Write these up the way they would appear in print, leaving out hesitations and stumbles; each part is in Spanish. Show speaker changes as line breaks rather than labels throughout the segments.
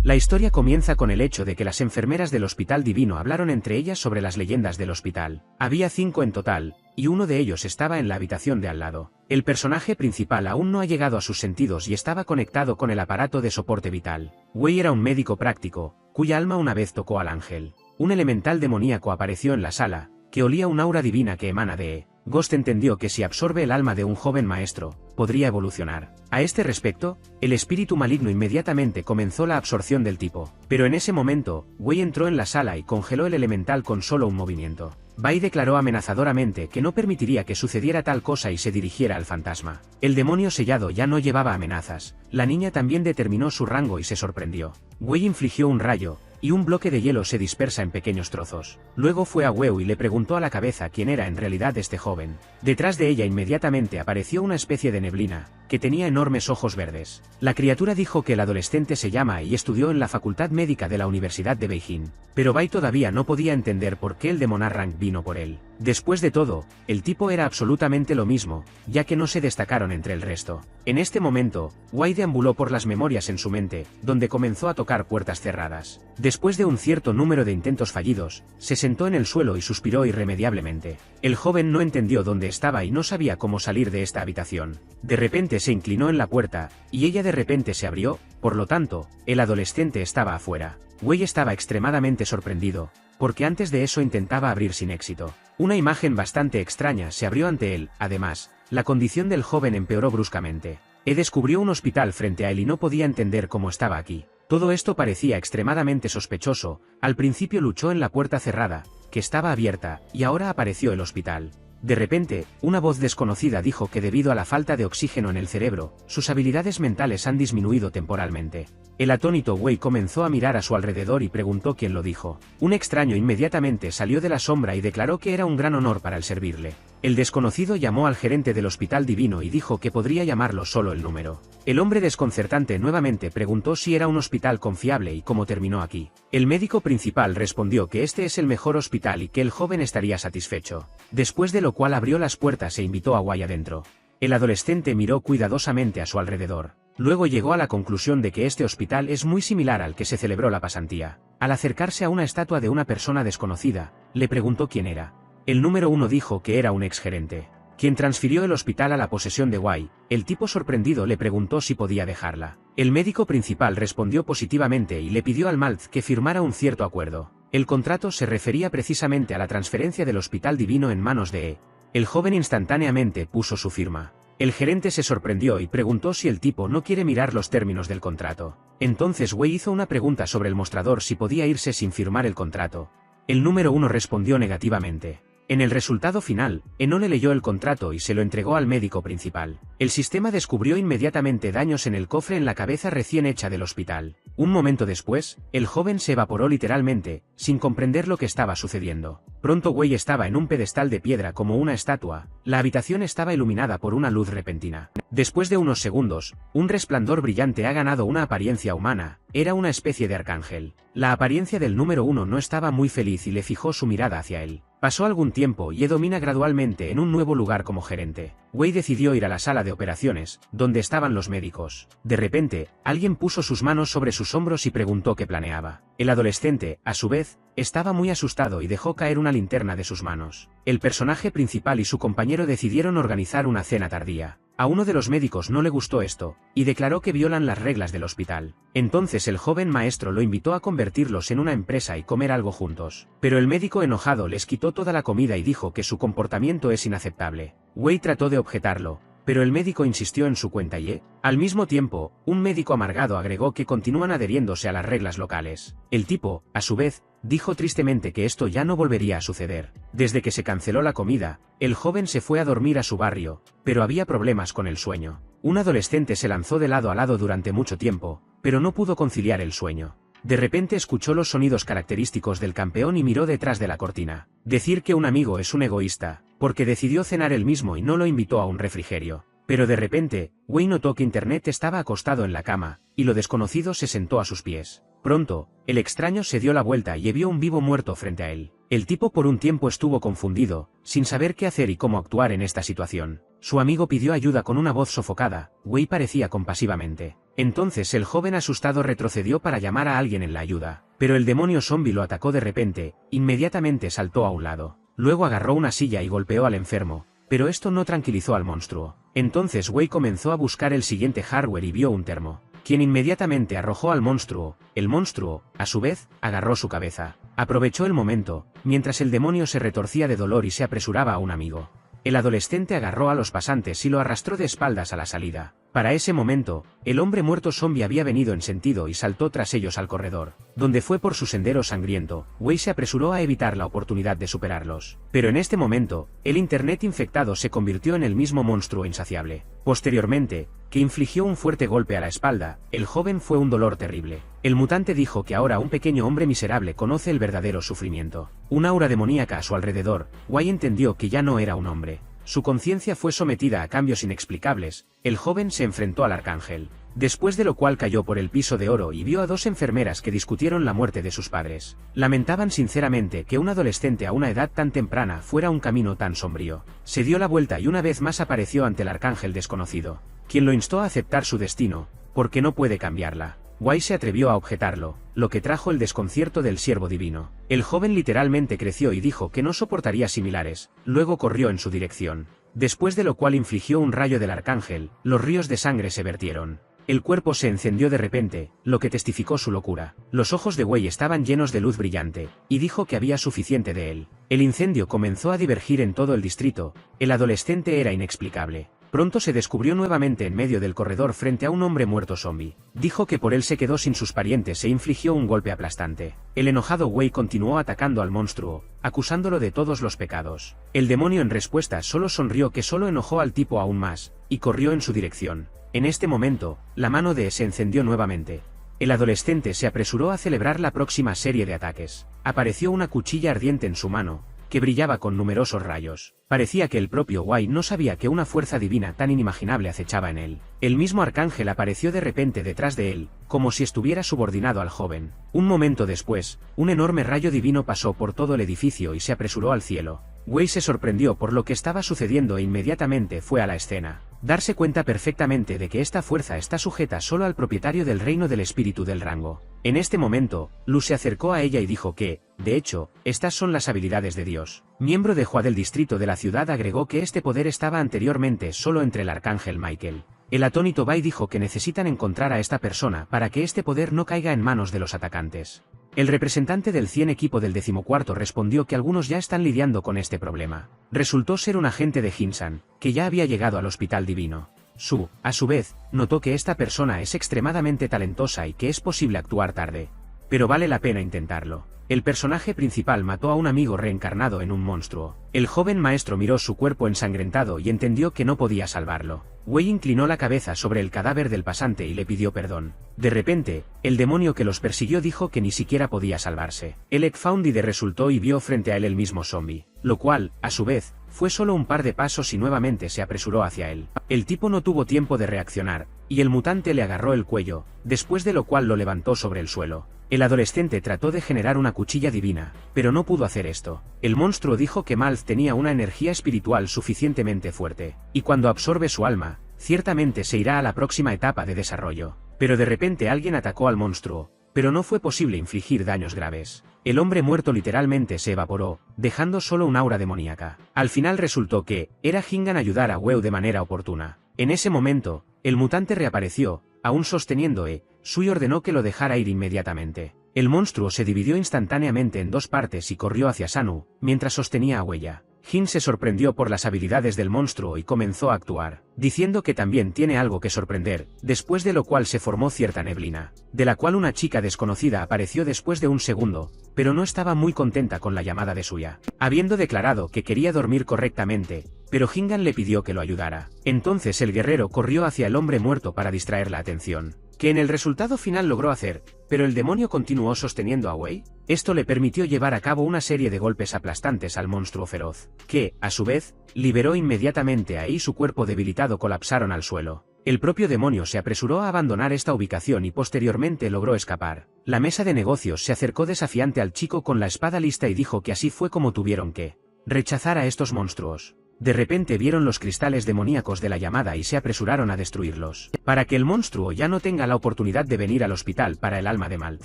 La historia comienza con el hecho de que las enfermeras del Hospital Divino hablaron entre ellas sobre las leyendas del hospital. Había 5 en total, y uno de ellos estaba en la habitación de al lado. El personaje principal aún no ha llegado a sus sentidos y estaba conectado con el aparato de soporte vital. Wei era un médico práctico, cuya alma una vez tocó al ángel. Un elemental demoníaco apareció en la sala, que olía un aura divina que emana de Ghost entendió que si absorbe el alma de un joven maestro, podría evolucionar. A este respecto, el espíritu maligno inmediatamente comenzó la absorción del tipo. Pero en ese momento, Wei entró en la sala y congeló el elemental con solo un movimiento. Bai declaró amenazadoramente que no permitiría que sucediera tal cosa y se dirigiera al fantasma. El demonio sellado ya no llevaba amenazas. La niña también determinó su rango y se sorprendió. Wei infligió un rayo, y un bloque de hielo se dispersa en pequeños trozos. Luego fue a Wei y le preguntó a la cabeza quién era en realidad este joven. Detrás de ella inmediatamente apareció una especie de neblina, que tenía enormes ojos verdes. La criatura dijo que el adolescente se llama y estudió en la Facultad Médica de la Universidad de Beijing. Pero Bai todavía no podía entender por qué el demonar Rank vino por él. Después de todo, el tipo era absolutamente lo mismo, ya que no se destacaron entre el resto. En este momento, Wei deambuló por las memorias en su mente, donde comenzó a tocar puertas cerradas. Después de un cierto número de intentos fallidos, se sentó en el suelo y suspiró irremediablemente. El joven no entendió dónde estaba y no sabía cómo salir de esta habitación. De repente se inclinó en la puerta, y ella de repente se abrió, por lo tanto, el adolescente estaba afuera. Wei estaba extremadamente sorprendido, porque antes de eso intentaba abrir sin éxito. Una imagen bastante extraña se abrió ante él. Además, la condición del joven empeoró bruscamente. Descubrió un hospital frente a él y no podía entender cómo estaba aquí. Todo esto parecía extremadamente sospechoso. Al principio luchó en la puerta cerrada, que estaba abierta, y ahora apareció el hospital. De repente, una voz desconocida dijo que debido a la falta de oxígeno en el cerebro, sus habilidades mentales han disminuido temporalmente. El atónito Wei comenzó a mirar a su alrededor y preguntó quién lo dijo. Un extraño inmediatamente salió de la sombra y declaró que era un gran honor para él servirle. El desconocido llamó al gerente del Hospital Divino y dijo que podría llamarlo solo el número. El hombre desconcertante nuevamente preguntó si era un hospital confiable y cómo terminó aquí. El médico principal respondió que este es el mejor hospital y que el joven estaría satisfecho. Después de lo cual abrió las puertas e invitó a Wei adentro. El adolescente miró cuidadosamente a su alrededor. Luego llegó a la conclusión de que este hospital es muy similar al que se celebró la pasantía. Al acercarse a una estatua de una persona desconocida, le preguntó quién era. El número 1 dijo que era un exgerente, quien transfirió el hospital a la posesión de Wei. El tipo sorprendido le preguntó si podía dejarla. El médico principal respondió positivamente y le pidió al Maltz que firmara un cierto acuerdo. El contrato se refería precisamente a la transferencia del Hospital Divino en manos de E. El joven instantáneamente puso su firma. El gerente se sorprendió y preguntó si el tipo no quiere mirar los términos del contrato. Entonces Wei hizo una pregunta sobre el mostrador si podía irse sin firmar el contrato. El número 1 respondió negativamente. En el resultado final, Enone leyó el contrato y se lo entregó al médico principal. El sistema descubrió inmediatamente daños en el cofre en la cabeza recién hecha del hospital. Un momento después, el joven se evaporó literalmente, sin comprender lo que estaba sucediendo. Pronto Wei estaba en un pedestal de piedra como una estatua. La habitación estaba iluminada por una luz repentina. Después de unos segundos, un resplandor brillante ha ganado una apariencia humana. Era una especie de arcángel. La apariencia del número 1 no estaba muy feliz y le fijó su mirada hacia él. Pasó algún tiempo y domina gradualmente en un nuevo lugar como gerente. Wei decidió ir a la sala de operaciones, donde estaban los médicos. De repente, alguien puso sus manos sobre sus hombros y preguntó qué planeaba. El adolescente, a su vez, estaba muy asustado y dejó caer una linterna de sus manos. El personaje principal y su compañero decidieron organizar una cena tardía. A uno de los médicos no le gustó esto, y declaró que violan las reglas del hospital. Entonces el joven maestro lo invitó a convertirlos en una empresa y comer algo juntos. Pero el médico enojado les quitó toda la comida y dijo que su comportamiento es inaceptable. Wei trató de objetarlo, pero el médico insistió en su cuenta y, al mismo tiempo, un médico amargado agregó que continúan adheriéndose a las reglas locales. El tipo, a su vez, dijo tristemente que esto ya no volvería a suceder. Desde que se canceló la comida, el joven se fue a dormir a su barrio, pero había problemas con el sueño. Un adolescente se lanzó de lado a lado durante mucho tiempo, pero no pudo conciliar el sueño. De repente escuchó los sonidos característicos del campeón y miró detrás de la cortina. Decir que un amigo es un egoísta, porque decidió cenar él mismo y no lo invitó a un refrigerio. Pero de repente, Wei notó que Internet estaba acostado en la cama, y lo desconocido se sentó a sus pies. Pronto, el extraño se dio la vuelta y vio un vivo muerto frente a él. El tipo por un tiempo estuvo confundido, sin saber qué hacer y cómo actuar en esta situación. Su amigo pidió ayuda con una voz sofocada. Wei parecía compasivamente. Entonces el joven asustado retrocedió para llamar a alguien en la ayuda. Pero el demonio zombie lo atacó de repente, inmediatamente saltó a un lado. Luego agarró una silla y golpeó al enfermo. Pero esto no tranquilizó al monstruo. Entonces Wei comenzó a buscar el siguiente hardware y vio un termo, quien inmediatamente arrojó al monstruo. El monstruo, a su vez, agarró su cabeza. Aprovechó el momento, mientras el demonio se retorcía de dolor y se apresuraba a un amigo. El adolescente agarró a los pasantes y lo arrastró de espaldas a la salida. Para ese momento, el hombre muerto zombie había venido en sentido y saltó tras ellos al corredor, donde fue por su sendero sangriento. Wei se apresuró a evitar la oportunidad de superarlos. Pero en este momento, el internet infectado se convirtió en el mismo monstruo insaciable. Posteriormente, que infligió un fuerte golpe a la espalda, el joven fue un dolor terrible. El mutante dijo que ahora un pequeño hombre miserable conoce el verdadero sufrimiento. Un aura demoníaca a su alrededor. Wei entendió que ya no era un hombre. Su conciencia fue sometida a cambios inexplicables. El joven se enfrentó al arcángel, después de lo cual cayó por el piso de oro y vio a dos enfermeras que discutieron la muerte de sus padres. Lamentaban sinceramente que un adolescente a una edad tan temprana fuera un camino tan sombrío. Se dio la vuelta y una vez más apareció ante el arcángel desconocido, quien lo instó a aceptar su destino, porque no puede cambiarla. Wei se atrevió a objetarlo, lo que trajo el desconcierto del siervo divino. El joven literalmente creció y dijo que no soportaría similares, luego corrió en su dirección. Después de lo cual infligió un rayo del arcángel, los ríos de sangre se vertieron. El cuerpo se encendió de repente, lo que testificó su locura. Los ojos de Wei estaban llenos de luz brillante, y dijo que había suficiente de él. El incendio comenzó a divergir en todo el distrito. El adolescente era inexplicable. Pronto se descubrió nuevamente en medio del corredor frente a un hombre muerto zombie. Dijo que por él se quedó sin sus parientes e infligió un golpe aplastante. El enojado Wei continuó atacando al monstruo, acusándolo de todos los pecados. El demonio en respuesta solo sonrió, que solo enojó al tipo aún más, y corrió en su dirección. En este momento, la mano de se encendió nuevamente. El adolescente se apresuró a celebrar la próxima serie de ataques. Apareció una cuchilla ardiente en su mano, que brillaba con numerosos rayos. Parecía que el propio Wei no sabía que una fuerza divina tan inimaginable acechaba en él. El mismo arcángel apareció de repente detrás de él, como si estuviera subordinado al joven. Un momento después, un enorme rayo divino pasó por todo el edificio y se apresuró al cielo. Wei se sorprendió por lo que estaba sucediendo e inmediatamente fue a la escena. Darse cuenta perfectamente de que esta fuerza está sujeta solo al propietario del reino del espíritu del rango. En este momento, Lu se acercó a ella y dijo que, de hecho, estas son las habilidades de Dios. Miembro de Hua del distrito de la ciudad agregó que este poder estaba anteriormente solo entre el arcángel Michael. El atónito Bai dijo que necesitan encontrar a esta persona para que este poder no caiga en manos de los atacantes. El representante del 100 equipo del 14º respondió que algunos ya están lidiando con este problema. Resultó ser un agente de Jinsan, que ya había llegado al hospital divino. Su, a su vez, notó que esta persona es extremadamente talentosa y que es posible actuar tarde. Pero vale la pena intentarlo. El personaje principal mató a un amigo reencarnado en un monstruo. El joven maestro miró su cuerpo ensangrentado y entendió que no podía salvarlo. Wei inclinó la cabeza sobre el cadáver del pasante y le pidió perdón. De repente, el demonio que los persiguió dijo que ni siquiera podía salvarse. El Ekfoundi resultó y vio frente a él el mismo zombie, lo cual, a su vez, fue solo un par de pasos y nuevamente se apresuró hacia él. El tipo no tuvo tiempo de reaccionar, y el mutante le agarró el cuello, después de lo cual lo levantó sobre el suelo. El adolescente trató de generar una cuchilla divina, pero no pudo hacer esto. El monstruo dijo que Malz tenía una energía espiritual suficientemente fuerte, y cuando absorbe su alma, ciertamente se irá a la próxima etapa de desarrollo. Pero de repente alguien atacó al monstruo, pero no fue posible infligir daños graves. El hombre muerto literalmente se evaporó, dejando solo un aura demoníaca. Al final resultó que era Hingan ayudar a Wei de manera oportuna. En ese momento, el mutante reapareció, aún sosteniendo Sui ordenó que lo dejara ir inmediatamente. El monstruo se dividió instantáneamente en dos partes y corrió hacia Sanu, mientras sostenía a Huella. Jin se sorprendió por las habilidades del monstruo y comenzó a actuar, diciendo que también tiene algo que sorprender, después de lo cual se formó cierta neblina, de la cual una chica desconocida apareció después de un segundo, pero no estaba muy contenta con la llamada de Suya, habiendo declarado que quería dormir correctamente, pero Hingan le pidió que lo ayudara. Entonces el guerrero corrió hacia el hombre muerto para distraer la atención, que en el resultado final logró hacer, pero el demonio continuó sosteniendo a Wei. Esto le permitió llevar a cabo una serie de golpes aplastantes al monstruo feroz, que, a su vez, liberó inmediatamente y su cuerpo debilitado colapsaron al suelo. El propio demonio se apresuró a abandonar esta ubicación y posteriormente logró escapar. La mesa de negocios se acercó desafiante al chico con la espada lista y dijo que así fue como tuvieron que rechazar a estos monstruos. De repente vieron los cristales demoníacos de la llamada y se apresuraron a destruirlos, para que el monstruo ya no tenga la oportunidad de venir al hospital para el alma de Malth.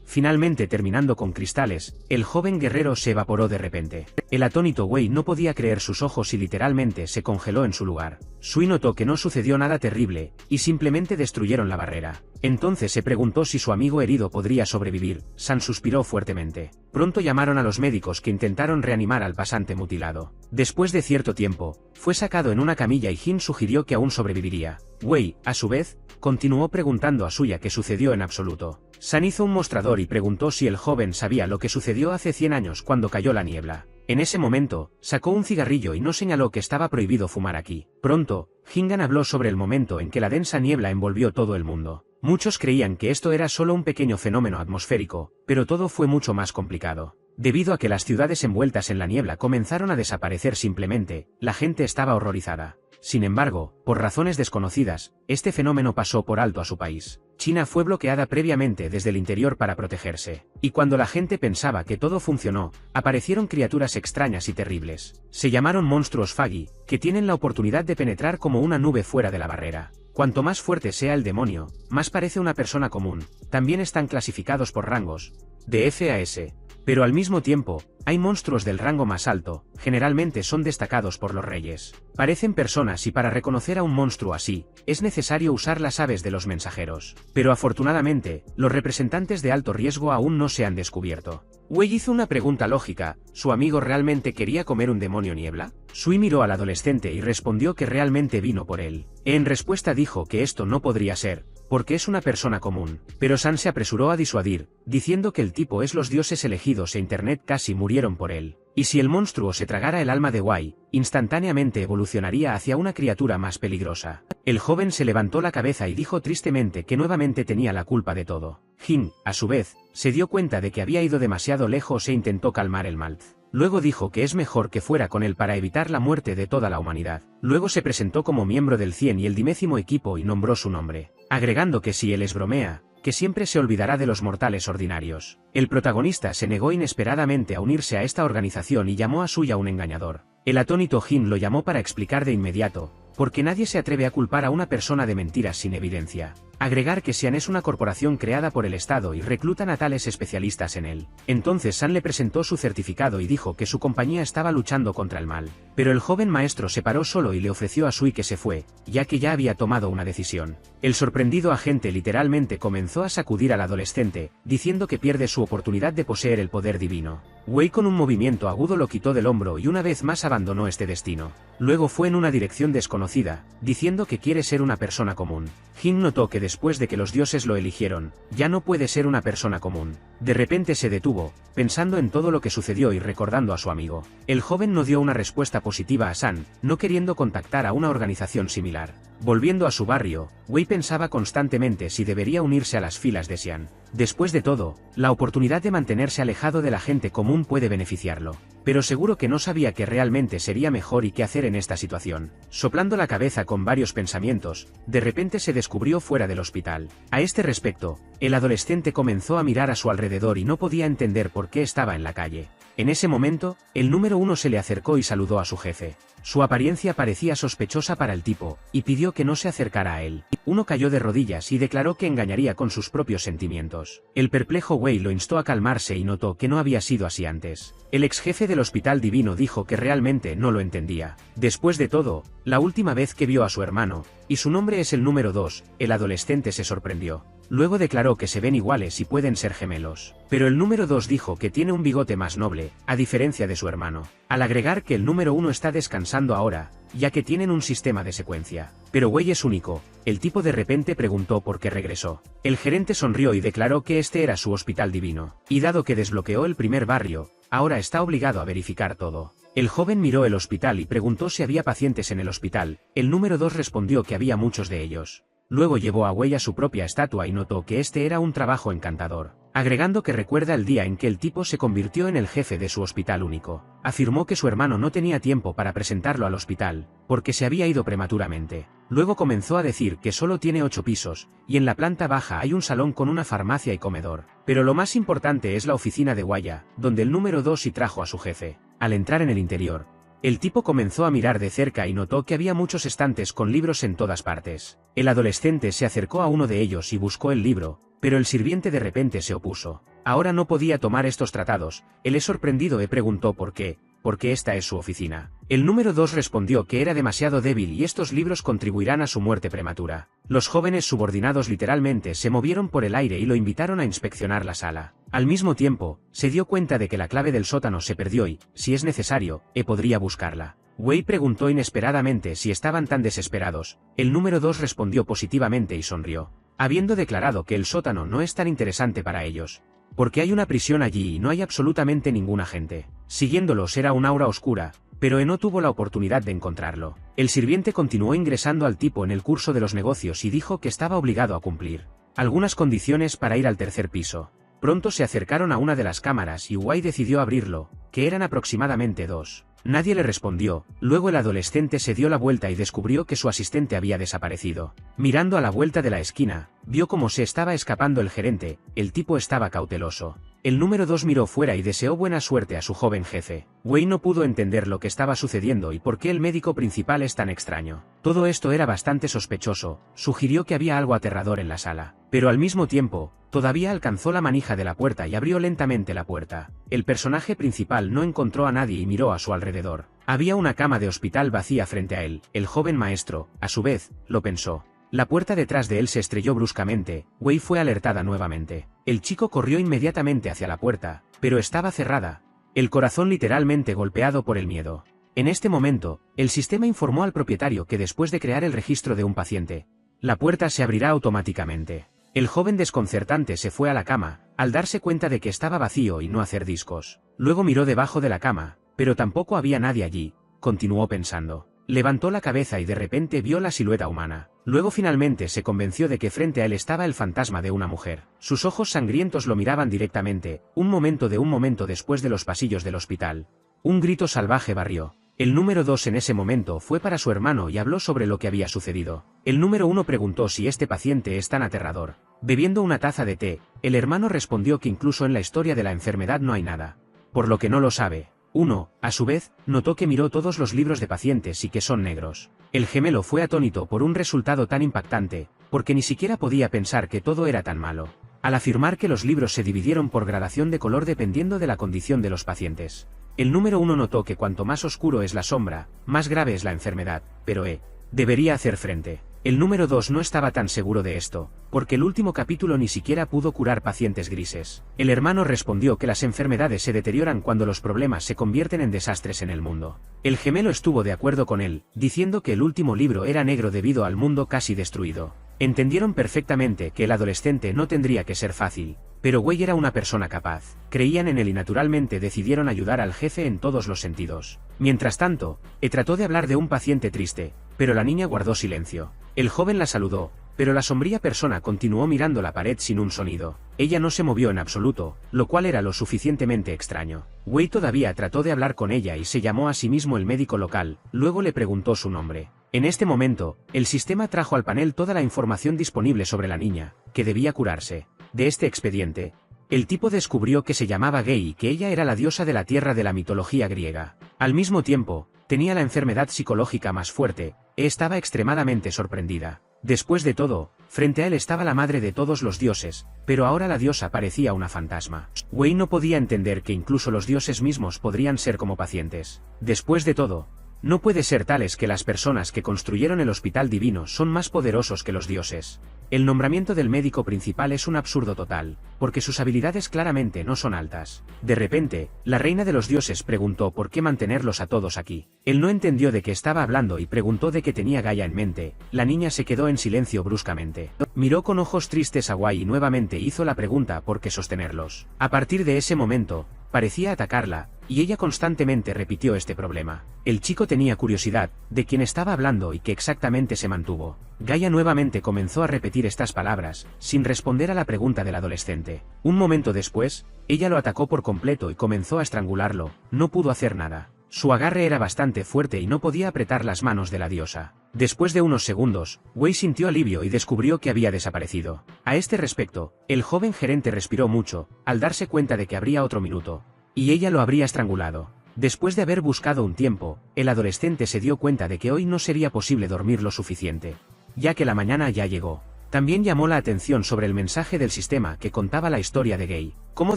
Finalmente, terminando con cristales, el joven guerrero se evaporó de repente. El atónito Wei no podía creer sus ojos y literalmente se congeló en su lugar. Sui notó que no sucedió nada terrible, y simplemente destruyeron la barrera. Entonces se preguntó si su amigo herido podría sobrevivir. San suspiró fuertemente. Pronto llamaron a los médicos que intentaron reanimar al pasante mutilado. Después de cierto tiempo, fue sacado en una camilla y Jin sugirió que aún sobreviviría. Wei, a su vez, continuó preguntando a Suya qué sucedió en absoluto. San hizo un mostrador y preguntó si el joven sabía lo que sucedió hace 100 años cuando cayó la niebla. En ese momento, sacó un cigarrillo y no señaló que estaba prohibido fumar aquí. Pronto, Hingan habló sobre el momento en que la densa niebla envolvió todo el mundo. Muchos creían que esto era solo un pequeño fenómeno atmosférico, pero todo fue mucho más complicado. Debido a que las ciudades envueltas en la niebla comenzaron a desaparecer simplemente, la gente estaba horrorizada. Sin embargo, por razones desconocidas, este fenómeno pasó por alto a su país. China fue bloqueada previamente desde el interior para protegerse, y cuando la gente pensaba que todo funcionó, aparecieron criaturas extrañas y terribles. Se llamaron monstruos Fagi, que tienen la oportunidad de penetrar como una nube fuera de la barrera. Cuanto más fuerte sea el demonio, más parece una persona común. También están clasificados por rangos, de F a S. Pero al mismo tiempo, hay monstruos del rango más alto, generalmente son destacados por los reyes. Parecen personas y para reconocer a un monstruo así, es necesario usar las aves de los mensajeros. Pero afortunadamente, los representantes de alto riesgo aún no se han descubierto. Wei hizo una pregunta lógica, ¿su amigo realmente quería comer un demonio niebla? Sui miró al adolescente y respondió que realmente vino por él. En respuesta dijo que esto no podría ser, porque es una persona común. Pero San se apresuró a disuadir, diciendo que el tipo es los dioses elegidos e internet casi murieron por él. Y si el monstruo se tragara el alma de Wei, instantáneamente evolucionaría hacia una criatura más peligrosa. El joven se levantó la cabeza y dijo tristemente que nuevamente tenía la culpa de todo. Jin, a su vez, se dio cuenta de que había ido demasiado lejos e intentó calmar el Malth. Luego dijo que es mejor que fuera con él para evitar la muerte de toda la humanidad. Luego se presentó como miembro del 100 y el 10º equipo y nombró su nombre, agregando que si él es bromea, que siempre se olvidará de los mortales ordinarios. El protagonista se negó inesperadamente a unirse a esta organización y llamó a Suya un engañador. El atónito Jin lo llamó para explicar de inmediato, porque nadie se atreve a culpar a una persona de mentiras sin evidencia. Agregar que Xian es una corporación creada por el Estado y reclutan a tales especialistas en él. Entonces San le presentó su certificado y dijo que su compañía estaba luchando contra el mal. Pero el joven maestro se paró solo y le ofreció a Sui que se fue, ya que ya había tomado una decisión. El sorprendido agente literalmente comenzó a sacudir al adolescente, diciendo que pierde su oportunidad de poseer el poder divino. Wei con un movimiento agudo lo quitó del hombro y una vez más abandonó este destino. Luego fue en una dirección desconocida, diciendo que quiere ser una persona común. Jin notó que después de que los dioses lo eligieron, ya no puede ser una persona común. De repente se detuvo, pensando en todo lo que sucedió y recordando a su amigo. El joven no dio una respuesta positiva a San, no queriendo contactar a una organización similar. Volviendo a su barrio, Wei pensaba constantemente si debería unirse a las filas de Xian. Después de todo, la oportunidad de mantenerse alejado de la gente común puede beneficiarlo. Pero seguro que no sabía que realmente sería mejor y qué hacer en esta situación. Soplando la cabeza con varios pensamientos, de repente se descubrió fuera del hospital. A este respecto, el adolescente comenzó a mirar a su alrededor y no podía entender por qué estaba en la calle. En ese momento, el número 1 se le acercó y saludó a su jefe. Su apariencia parecía sospechosa para el tipo, y pidió que no se acercara a él. Uno cayó de rodillas y declaró que engañaría con sus propios sentimientos. El perplejo Wei lo instó a calmarse y notó que no había sido así antes. El ex jefe del hospital divino dijo que realmente no lo entendía. Después de todo, la última vez que vio a su hermano, y su nombre es el número 2, el adolescente se sorprendió. Luego declaró que se ven iguales y pueden ser gemelos. Pero el número 2 dijo que tiene un bigote más noble, a diferencia de su hermano. Al agregar que el número 1 está descansando ahora, ya que tienen un sistema de secuencia. Pero Wei es único. El tipo de repente preguntó por qué regresó. El gerente sonrió y declaró que este era su hospital divino. Y dado que desbloqueó el primer barrio, ahora está obligado a verificar todo. El joven miró el hospital y preguntó si había pacientes en el hospital. El número 2 respondió que había muchos de ellos. Luego llevó a Wei a su propia estatua y notó que este era un trabajo encantador. Agregando que recuerda el día en que el tipo se convirtió en el jefe de su hospital único. Afirmó que su hermano no tenía tiempo para presentarlo al hospital, porque se había ido prematuramente. Luego comenzó a decir que solo tiene 8 pisos, y en la planta baja hay un salón con una farmacia y comedor. Pero lo más importante es la oficina de Waya, donde el número 2 sí trajo a su jefe. Al entrar en el interior, El tipo comenzó a mirar de cerca y notó que había muchos estantes con libros en todas partes. El adolescente se acercó a uno de ellos y buscó el libro, pero el sirviente de repente se opuso. Ahora no podía tomar estos tratados. Él es sorprendido y preguntó por qué, porque esta es su oficina. El número 2 respondió que era demasiado débil y estos libros contribuirán a su muerte prematura. Los jóvenes subordinados literalmente se movieron por el aire y lo invitaron a inspeccionar la sala. Al mismo tiempo, se dio cuenta de que la clave del sótano se perdió y, si es necesario, podría buscarla. Wei preguntó inesperadamente si estaban tan desesperados. El número 2 respondió positivamente y sonrió, habiendo declarado que el sótano no es tan interesante para ellos, porque hay una prisión allí y no hay absolutamente ninguna gente. Siguiéndolos era un aura oscura, pero no tuvo la oportunidad de encontrarlo. El sirviente continuó ingresando al tipo en el curso de los negocios y dijo que estaba obligado a cumplir algunas condiciones para ir al tercer piso. Pronto se acercaron a una de las cámaras y Wei decidió abrirlo, que eran aproximadamente 2. Nadie le respondió. Luego el adolescente se dio la vuelta y descubrió que su asistente había desaparecido. Mirando a la vuelta de la esquina, vio cómo se estaba escapando el gerente. El tipo estaba cauteloso. El número 2 miró fuera y deseó buena suerte a su joven jefe. Wei no pudo entender lo que estaba sucediendo y por qué el médico principal es tan extraño. Todo esto era bastante sospechoso. Sugirió que había algo aterrador en la sala. Pero al mismo tiempo, todavía alcanzó la manija de la puerta y abrió lentamente la puerta. El personaje principal no encontró a nadie y miró a su alrededor. Había una cama de hospital vacía frente a él. El joven maestro, a su vez, lo pensó. La puerta detrás de él se estrelló bruscamente. Wei fue alertada nuevamente. El chico corrió inmediatamente hacia la puerta, pero estaba cerrada. El corazón literalmente golpeado por el miedo. En este momento, el sistema informó al propietario que después de crear el registro de un paciente, la puerta se abrirá automáticamente. El joven desconcertante se fue a la cama, al darse cuenta de que estaba vacío y no hacer discos. Luego miró debajo de la cama, pero tampoco había nadie allí. Continuó pensando. Levantó la cabeza y de repente vio la silueta humana. Luego finalmente se convenció de que frente a él estaba el fantasma de una mujer. Sus ojos sangrientos lo miraban directamente. Un momento después de los pasillos del hospital, un grito salvaje barrió. El número 2 en ese momento fue para su hermano y habló sobre lo que había sucedido. El número 1 preguntó si este paciente es tan aterrador. Bebiendo una taza de té, el hermano respondió que incluso en la historia de la enfermedad no hay nada, por lo que no lo sabe. Uno, a su vez, notó que miró todos los libros de pacientes y que son negros. El gemelo fue atónito por un resultado tan impactante, porque ni siquiera podía pensar que todo era tan malo, al afirmar que los libros se dividieron por gradación de color dependiendo de la condición de los pacientes. El número 1 notó que cuanto más oscuro es la sombra, más grave es la enfermedad, pero debería hacer frente. El número 2 no estaba tan seguro de esto, porque el último capítulo ni siquiera pudo curar pacientes grises. El hermano respondió que las enfermedades se deterioran cuando los problemas se convierten en desastres en el mundo. El gemelo estuvo de acuerdo con él, diciendo que el último libro era negro debido al mundo casi destruido. Entendieron perfectamente que el adolescente no tendría que ser fácil, pero Wei era una persona capaz. Creían en él y naturalmente decidieron ayudar al jefe en todos los sentidos. Mientras tanto, trató de hablar de un paciente triste, pero la niña guardó silencio. El joven la saludó, pero la sombría persona continuó mirando la pared sin un sonido. Ella no se movió en absoluto, lo cual era lo suficientemente extraño. Wei todavía trató de hablar con ella y se llamó a sí mismo el médico local, luego le preguntó su nombre. En este momento, el sistema trajo al panel toda la información disponible sobre la niña, que debía curarse. De este expediente, el tipo descubrió que se llamaba Gei y que ella era la diosa de la tierra de la mitología griega. Al mismo tiempo, tenía la enfermedad psicológica más fuerte, estaba extremadamente sorprendida. Después de todo, frente a él estaba la madre de todos los dioses, pero ahora la diosa parecía una fantasma. Wei no podía entender que incluso los dioses mismos podrían ser como pacientes. Después de todo, no puede ser tales que las personas que construyeron el hospital divino son más poderosos que los dioses. El nombramiento del médico principal es un absurdo total, porque sus habilidades claramente no son altas. De repente, la reina de los dioses preguntó por qué mantenerlos a todos aquí. Él no entendió de qué estaba hablando y preguntó de qué tenía Gaia en mente. La niña se quedó en silencio bruscamente. Miró con ojos tristes a Wei y nuevamente hizo la pregunta por qué sostenerlos. A partir de ese momento, parecía atacarla, y ella constantemente repitió este problema. El chico tenía curiosidad de quién estaba hablando y qué exactamente se mantuvo. Gaia nuevamente comenzó a repetir estas palabras, sin responder a la pregunta del adolescente. Un momento después, ella lo atacó por completo y comenzó a estrangularlo. No pudo hacer nada. Su agarre era bastante fuerte y no podía apretar las manos de la diosa. Después de unos segundos, Wei sintió alivio y descubrió que había desaparecido. A este respecto, el joven gerente respiró mucho, al darse cuenta de que habría otro minuto, y ella lo habría estrangulado. Después de haber buscado un tiempo, el adolescente se dio cuenta de que hoy no sería posible dormir lo suficiente, ya que la mañana ya llegó. También llamó la atención sobre el mensaje del sistema que contaba la historia de Gay, cómo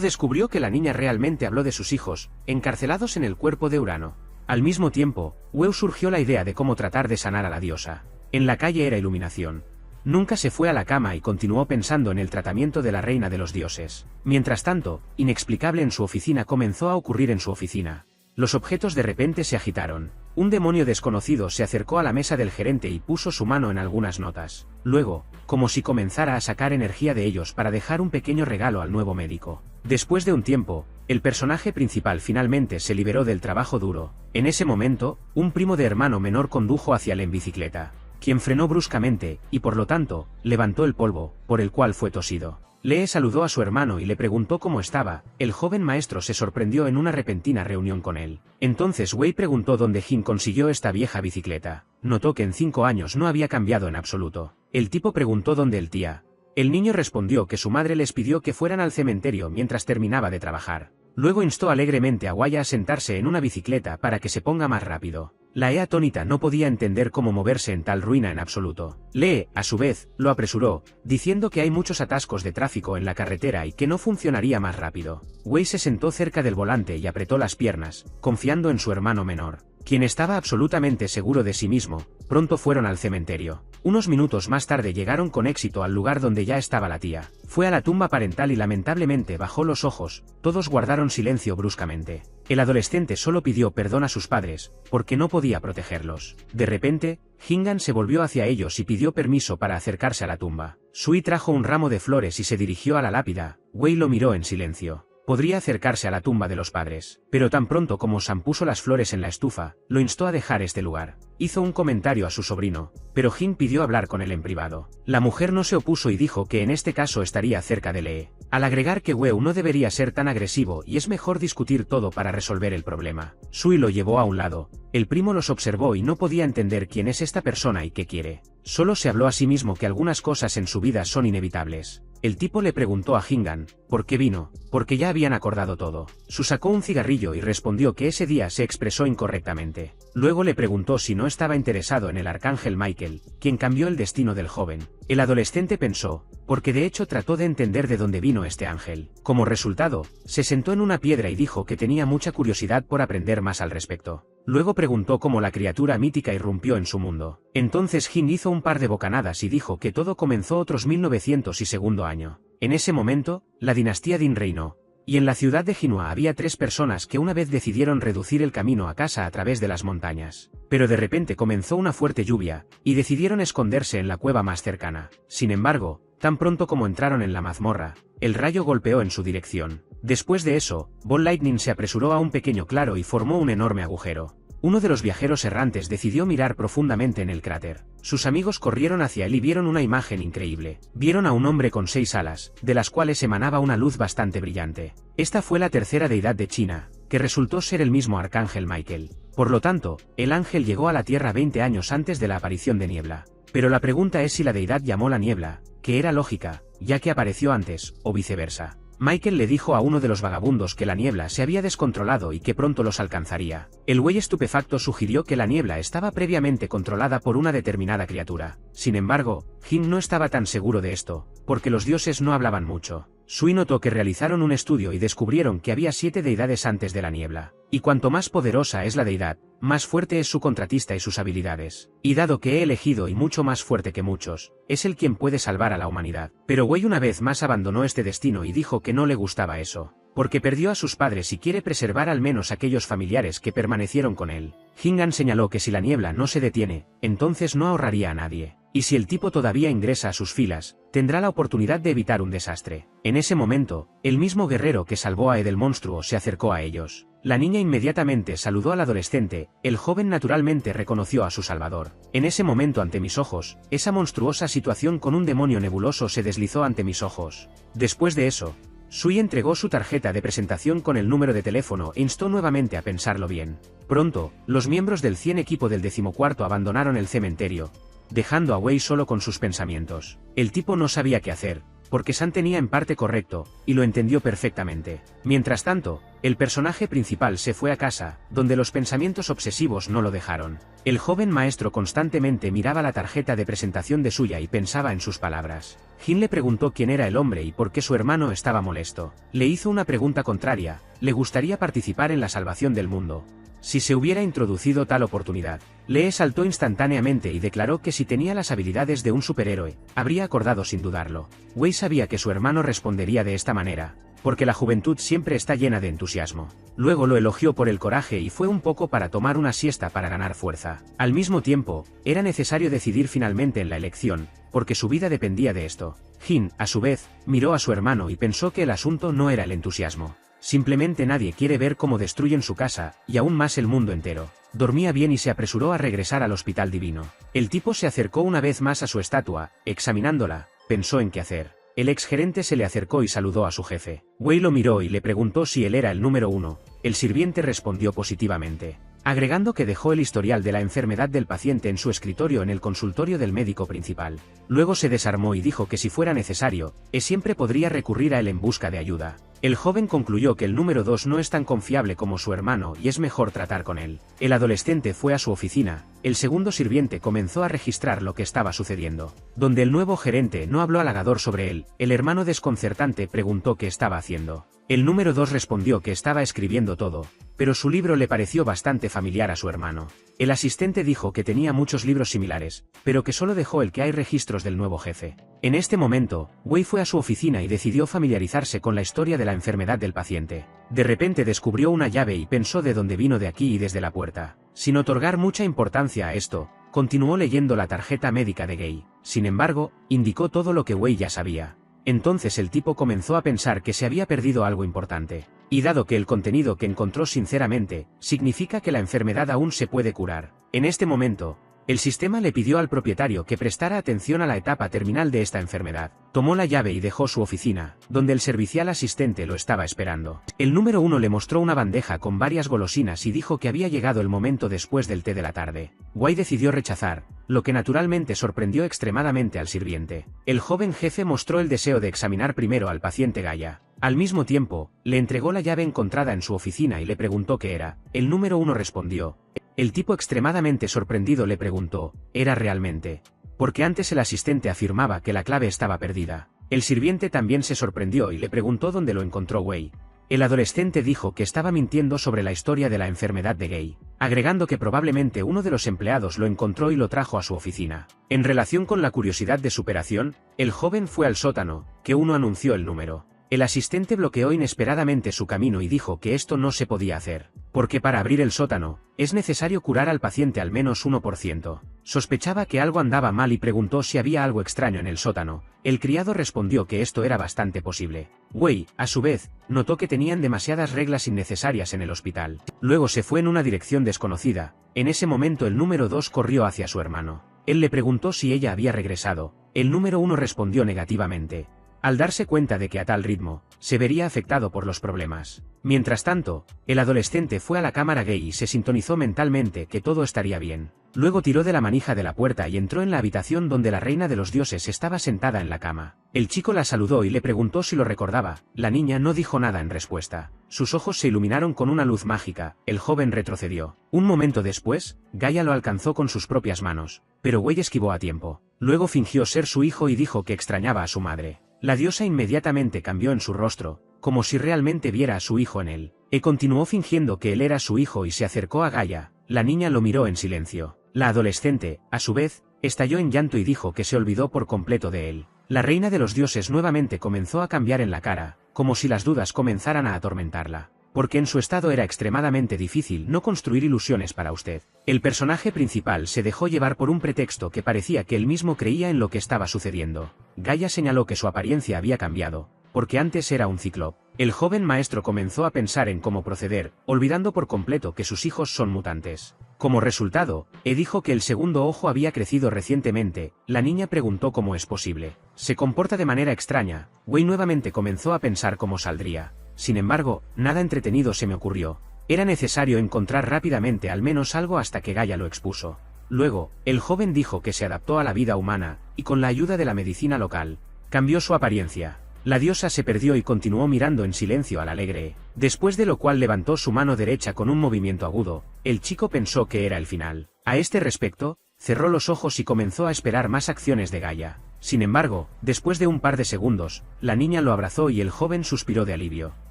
descubrió que la niña realmente habló de sus hijos, encarcelados en el cuerpo de Urano. Al mismo tiempo, Weu surgió la idea de cómo tratar de sanar a la diosa. En la calle era iluminación. Nunca se fue a la cama y continuó pensando en el tratamiento de la reina de los dioses. Mientras tanto, inexplicable en su oficina comenzó a ocurrir en su oficina. Los objetos de repente se agitaron. Un demonio desconocido se acercó a la mesa del gerente y puso su mano en algunas notas. Luego, como si comenzara a sacar energía de ellos para dejar un pequeño regalo al nuevo médico. Después de un tiempo, el personaje principal finalmente se liberó del trabajo duro. En ese momento, un primo de hermano menor condujo hacia él en bicicleta, quien frenó bruscamente, y por lo tanto, levantó el polvo, por el cual fue tosido. Lee saludó a su hermano y le preguntó cómo estaba. El joven maestro se sorprendió en una repentina reunión con él. Entonces Wei preguntó dónde Jin consiguió esta vieja bicicleta. Notó que en 5 años no había cambiado en absoluto. El tipo preguntó dónde el tía. El niño respondió que su madre les pidió que fueran al cementerio mientras terminaba de trabajar. Luego instó alegremente a Wei a sentarse en una bicicleta para que se ponga más rápido. La atónita no podía entender cómo moverse en tal ruina en absoluto. Lee, a su vez, lo apresuró, diciendo que hay muchos atascos de tráfico en la carretera y que no funcionaría más rápido. Wei se sentó cerca del volante y apretó las piernas, confiando en su hermano menor, quien estaba absolutamente seguro de sí mismo. Pronto fueron al cementerio. Unos minutos más tarde llegaron con éxito al lugar donde ya estaba la tía. Fue a la tumba parental y lamentablemente bajó los ojos. Todos guardaron silencio bruscamente. El adolescente solo pidió perdón a sus padres, porque no podía protegerlos. De repente, Hingan se volvió hacia ellos y pidió permiso para acercarse a la tumba. Sui trajo un ramo de flores y se dirigió a la lápida. Wei lo miró en silencio. Podría acercarse a la tumba de los padres, pero tan pronto como Sam puso las flores en la estufa, lo instó a dejar este lugar. Hizo un comentario a su sobrino, pero Jin pidió hablar con él en privado. La mujer no se opuso y dijo que en este caso estaría cerca de Lee, al agregar que Weu no debería ser tan agresivo y es mejor discutir todo para resolver el problema. Sui lo llevó a un lado. El primo los observó y no podía entender quién es esta persona y qué quiere. Solo se habló a sí mismo que algunas cosas en su vida son inevitables. El tipo le preguntó a Hingan, ¿por qué vino? Porque ya habían acordado todo. Su sacó un cigarrillo y respondió que ese día se expresó incorrectamente. Luego le preguntó si no estaba interesado en el arcángel Michael, quien cambió el destino del joven. El adolescente pensó, porque de hecho trató de entender de dónde vino este ángel. Como resultado, se sentó en una piedra y dijo que tenía mucha curiosidad por aprender más al respecto. Luego preguntó cómo la criatura mítica irrumpió en su mundo. Entonces Jin hizo un par de bocanadas y dijo que todo comenzó otros 1900 y segundo año. En ese momento, la dinastía Din reinó. Y en la ciudad de Jinhua había 3 personas que una vez decidieron reducir el camino a casa a través de las montañas. Pero de repente comenzó una fuerte lluvia, y decidieron esconderse en la cueva más cercana. Sin embargo, tan pronto como entraron en la mazmorra, el rayo golpeó en su dirección. Después de eso, Ball Lightning se apresuró a un pequeño claro y formó un enorme agujero. Uno de los viajeros errantes decidió mirar profundamente en el cráter. Sus amigos corrieron hacia él y vieron una imagen increíble. Vieron a un hombre con 6 alas, de las cuales emanaba una luz bastante brillante. Esta fue la tercera deidad de China, que resultó ser el mismo arcángel Michael. Por lo tanto, el ángel llegó a la Tierra 20 años antes de la aparición de Niebla. Pero la pregunta es si la deidad llamó la niebla, que era lógica, ya que apareció antes, o viceversa. Michael le dijo a uno de los vagabundos que la niebla se había descontrolado y que pronto los alcanzaría. El güey estupefacto sugirió que la niebla estaba previamente controlada por una determinada criatura. Sin embargo, Jin no estaba tan seguro de esto, porque los dioses no hablaban mucho. Sui notó que realizaron un estudio y descubrieron que había 7 deidades antes de la niebla. Y cuanto más poderosa es la deidad, más fuerte es su contratista y sus habilidades. Y dado que he elegido y mucho más fuerte que muchos, es el quien puede salvar a la humanidad. Pero Wei una vez más abandonó este destino y dijo que no le gustaba eso, porque perdió a sus padres y quiere preservar al menos aquellos familiares que permanecieron con él. Hingan señaló que si la niebla no se detiene, entonces no ahorraría a nadie. Y si el tipo todavía ingresa a sus filas, tendrá la oportunidad de evitar un desastre. En ese momento, el mismo guerrero que salvó a Ed el monstruo se acercó a ellos. La niña inmediatamente saludó al adolescente, el joven naturalmente reconoció a su salvador. En ese momento ante mis ojos, esa monstruosa situación con un demonio nebuloso se deslizó ante mis ojos. Después de eso, Sui entregó su tarjeta de presentación con el número de teléfono e instó nuevamente a pensarlo bien. Pronto, los miembros del 100 equipo del 14º abandonaron el cementerio, dejando a Wei solo con sus pensamientos. El tipo no sabía qué hacer, porque San tenía en parte correcto, y lo entendió perfectamente. Mientras tanto, el personaje principal se fue a casa, donde los pensamientos obsesivos no lo dejaron. El joven maestro constantemente miraba la tarjeta de presentación de Suya y pensaba en sus palabras. Jin le preguntó quién era el hombre y por qué su hermano estaba molesto. Le hizo una pregunta contraria: ¿le gustaría participar en la salvación del mundo? Si se hubiera introducido tal oportunidad. Lee saltó instantáneamente y declaró que si tenía las habilidades de un superhéroe, habría acordado sin dudarlo. Wei sabía que su hermano respondería de esta manera, porque la juventud siempre está llena de entusiasmo. Luego lo elogió por el coraje y fue un poco para tomar una siesta para ganar fuerza. Al mismo tiempo, era necesario decidir finalmente en la elección, porque su vida dependía de esto. Jin, a su vez, miró a su hermano y pensó que el asunto no era el entusiasmo. Simplemente nadie quiere ver cómo destruyen su casa, y aún más el mundo entero. Dormía bien y se apresuró a regresar al hospital divino. El tipo se acercó una vez más a su estatua, examinándola, pensó en qué hacer. El exgerente se le acercó y saludó a su jefe. Wei lo miró y le preguntó si él era el número 1. El sirviente respondió positivamente, agregando que dejó el historial de la enfermedad del paciente en su escritorio en el consultorio del médico principal. Luego se desarmó y dijo que si fuera necesario, siempre podría recurrir a él en busca de ayuda. El joven concluyó que el número 2 no es tan confiable como su hermano y es mejor tratar con él. El adolescente fue a su oficina. El segundo sirviente comenzó a registrar lo que estaba sucediendo. Donde el nuevo gerente no habló halagador sobre él, el hermano desconcertante preguntó qué estaba haciendo. El número 2 respondió que estaba escribiendo todo, pero su libro le pareció bastante familiar a su hermano. El asistente dijo que tenía muchos libros similares, pero que solo dejó el que hay registros del nuevo jefe. En este momento, Wei fue a su oficina y decidió familiarizarse con la historia de la enfermedad del paciente. De repente descubrió una llave y pensó de dónde vino de aquí y desde la puerta. Sin otorgar mucha importancia a esto, continuó leyendo la tarjeta médica de Gay. Sin embargo, indicó todo lo que Wei ya sabía. Entonces el tipo comenzó a pensar que se había perdido algo importante. Y dado que el contenido que encontró sinceramente, significa que la enfermedad aún se puede curar. En este momento, el sistema le pidió al propietario que prestara atención a la etapa terminal de esta enfermedad. Tomó la llave y dejó su oficina, donde el servicial asistente lo estaba esperando. El número 1 le mostró una bandeja con varias golosinas y dijo que había llegado el momento después del té de la tarde. Wei decidió rechazar, lo que naturalmente sorprendió extremadamente al sirviente. El joven jefe mostró el deseo de examinar primero al paciente Gaia. Al mismo tiempo, le entregó la llave encontrada en su oficina y le preguntó qué era. El número 1 respondió. El tipo extremadamente sorprendido le preguntó, ¿era realmente? Porque antes el asistente afirmaba que la clave estaba perdida. El sirviente también se sorprendió y le preguntó dónde lo encontró Wei. El adolescente dijo que estaba mintiendo sobre la historia de la enfermedad de Gay, agregando que probablemente uno de los empleados lo encontró y lo trajo a su oficina. En relación con la curiosidad de superación, el joven fue al sótano, que uno anunció el número. El asistente bloqueó inesperadamente su camino y dijo que esto no se podía hacer, porque para abrir el sótano, es necesario curar al paciente al menos 1%. Sospechaba que algo andaba mal y preguntó si había algo extraño en el sótano. El criado respondió que esto era bastante posible. Wei, a su vez, notó que tenían demasiadas reglas innecesarias en el hospital. Luego se fue en una dirección desconocida. En ese momento el número 2 corrió hacia su hermano. Él le preguntó si ella había regresado. El número 1 respondió negativamente, al darse cuenta de que a tal ritmo, se vería afectado por los problemas. Mientras tanto, el adolescente fue a la cámara gay y se sintonizó mentalmente que todo estaría bien. Luego tiró de la manija de la puerta y entró en la habitación donde la reina de los dioses estaba sentada en la cama. El chico la saludó y le preguntó si lo recordaba. La niña no dijo nada en respuesta. Sus ojos se iluminaron con una luz mágica. El joven retrocedió. Un momento después, Gaia lo alcanzó con sus propias manos, pero Wei esquivó a tiempo. Luego fingió ser su hijo y dijo que extrañaba a su madre. La diosa inmediatamente cambió en su rostro, como si realmente viera a su hijo en él. Continuó fingiendo que él era su hijo y se acercó a Gaia. La niña lo miró en silencio. La adolescente, a su vez, estalló en llanto y dijo que se olvidó por completo de él. La reina de los dioses nuevamente comenzó a cambiar en la cara, como si las dudas comenzaran a atormentarla. Porque en su estado era extremadamente difícil no construir ilusiones para usted. El personaje principal se dejó llevar por un pretexto que parecía que él mismo creía en lo que estaba sucediendo. Gaia señaló que su apariencia había cambiado, porque antes era un cíclope. El joven maestro comenzó a pensar en cómo proceder, olvidando por completo que sus hijos son mutantes. Como resultado, dijo que el segundo ojo había crecido recientemente. La niña preguntó cómo es posible. Se comporta de manera extraña. Wei nuevamente comenzó a pensar cómo saldría. Sin embargo, nada entretenido se me ocurrió. Era necesario encontrar rápidamente al menos algo hasta que Gaia lo expuso. Luego, el joven dijo que se adaptó a la vida humana, y con la ayuda de la medicina local, Cambió su apariencia. La diosa se perdió y continuó mirando en silencio al alegre, después de lo cual levantó su mano derecha con un movimiento agudo. El chico pensó que era el final. A este respecto, cerró los ojos y comenzó a esperar más acciones de Gaia. Sin embargo, después de un par de segundos, la niña lo abrazó y el joven suspiró de alivio.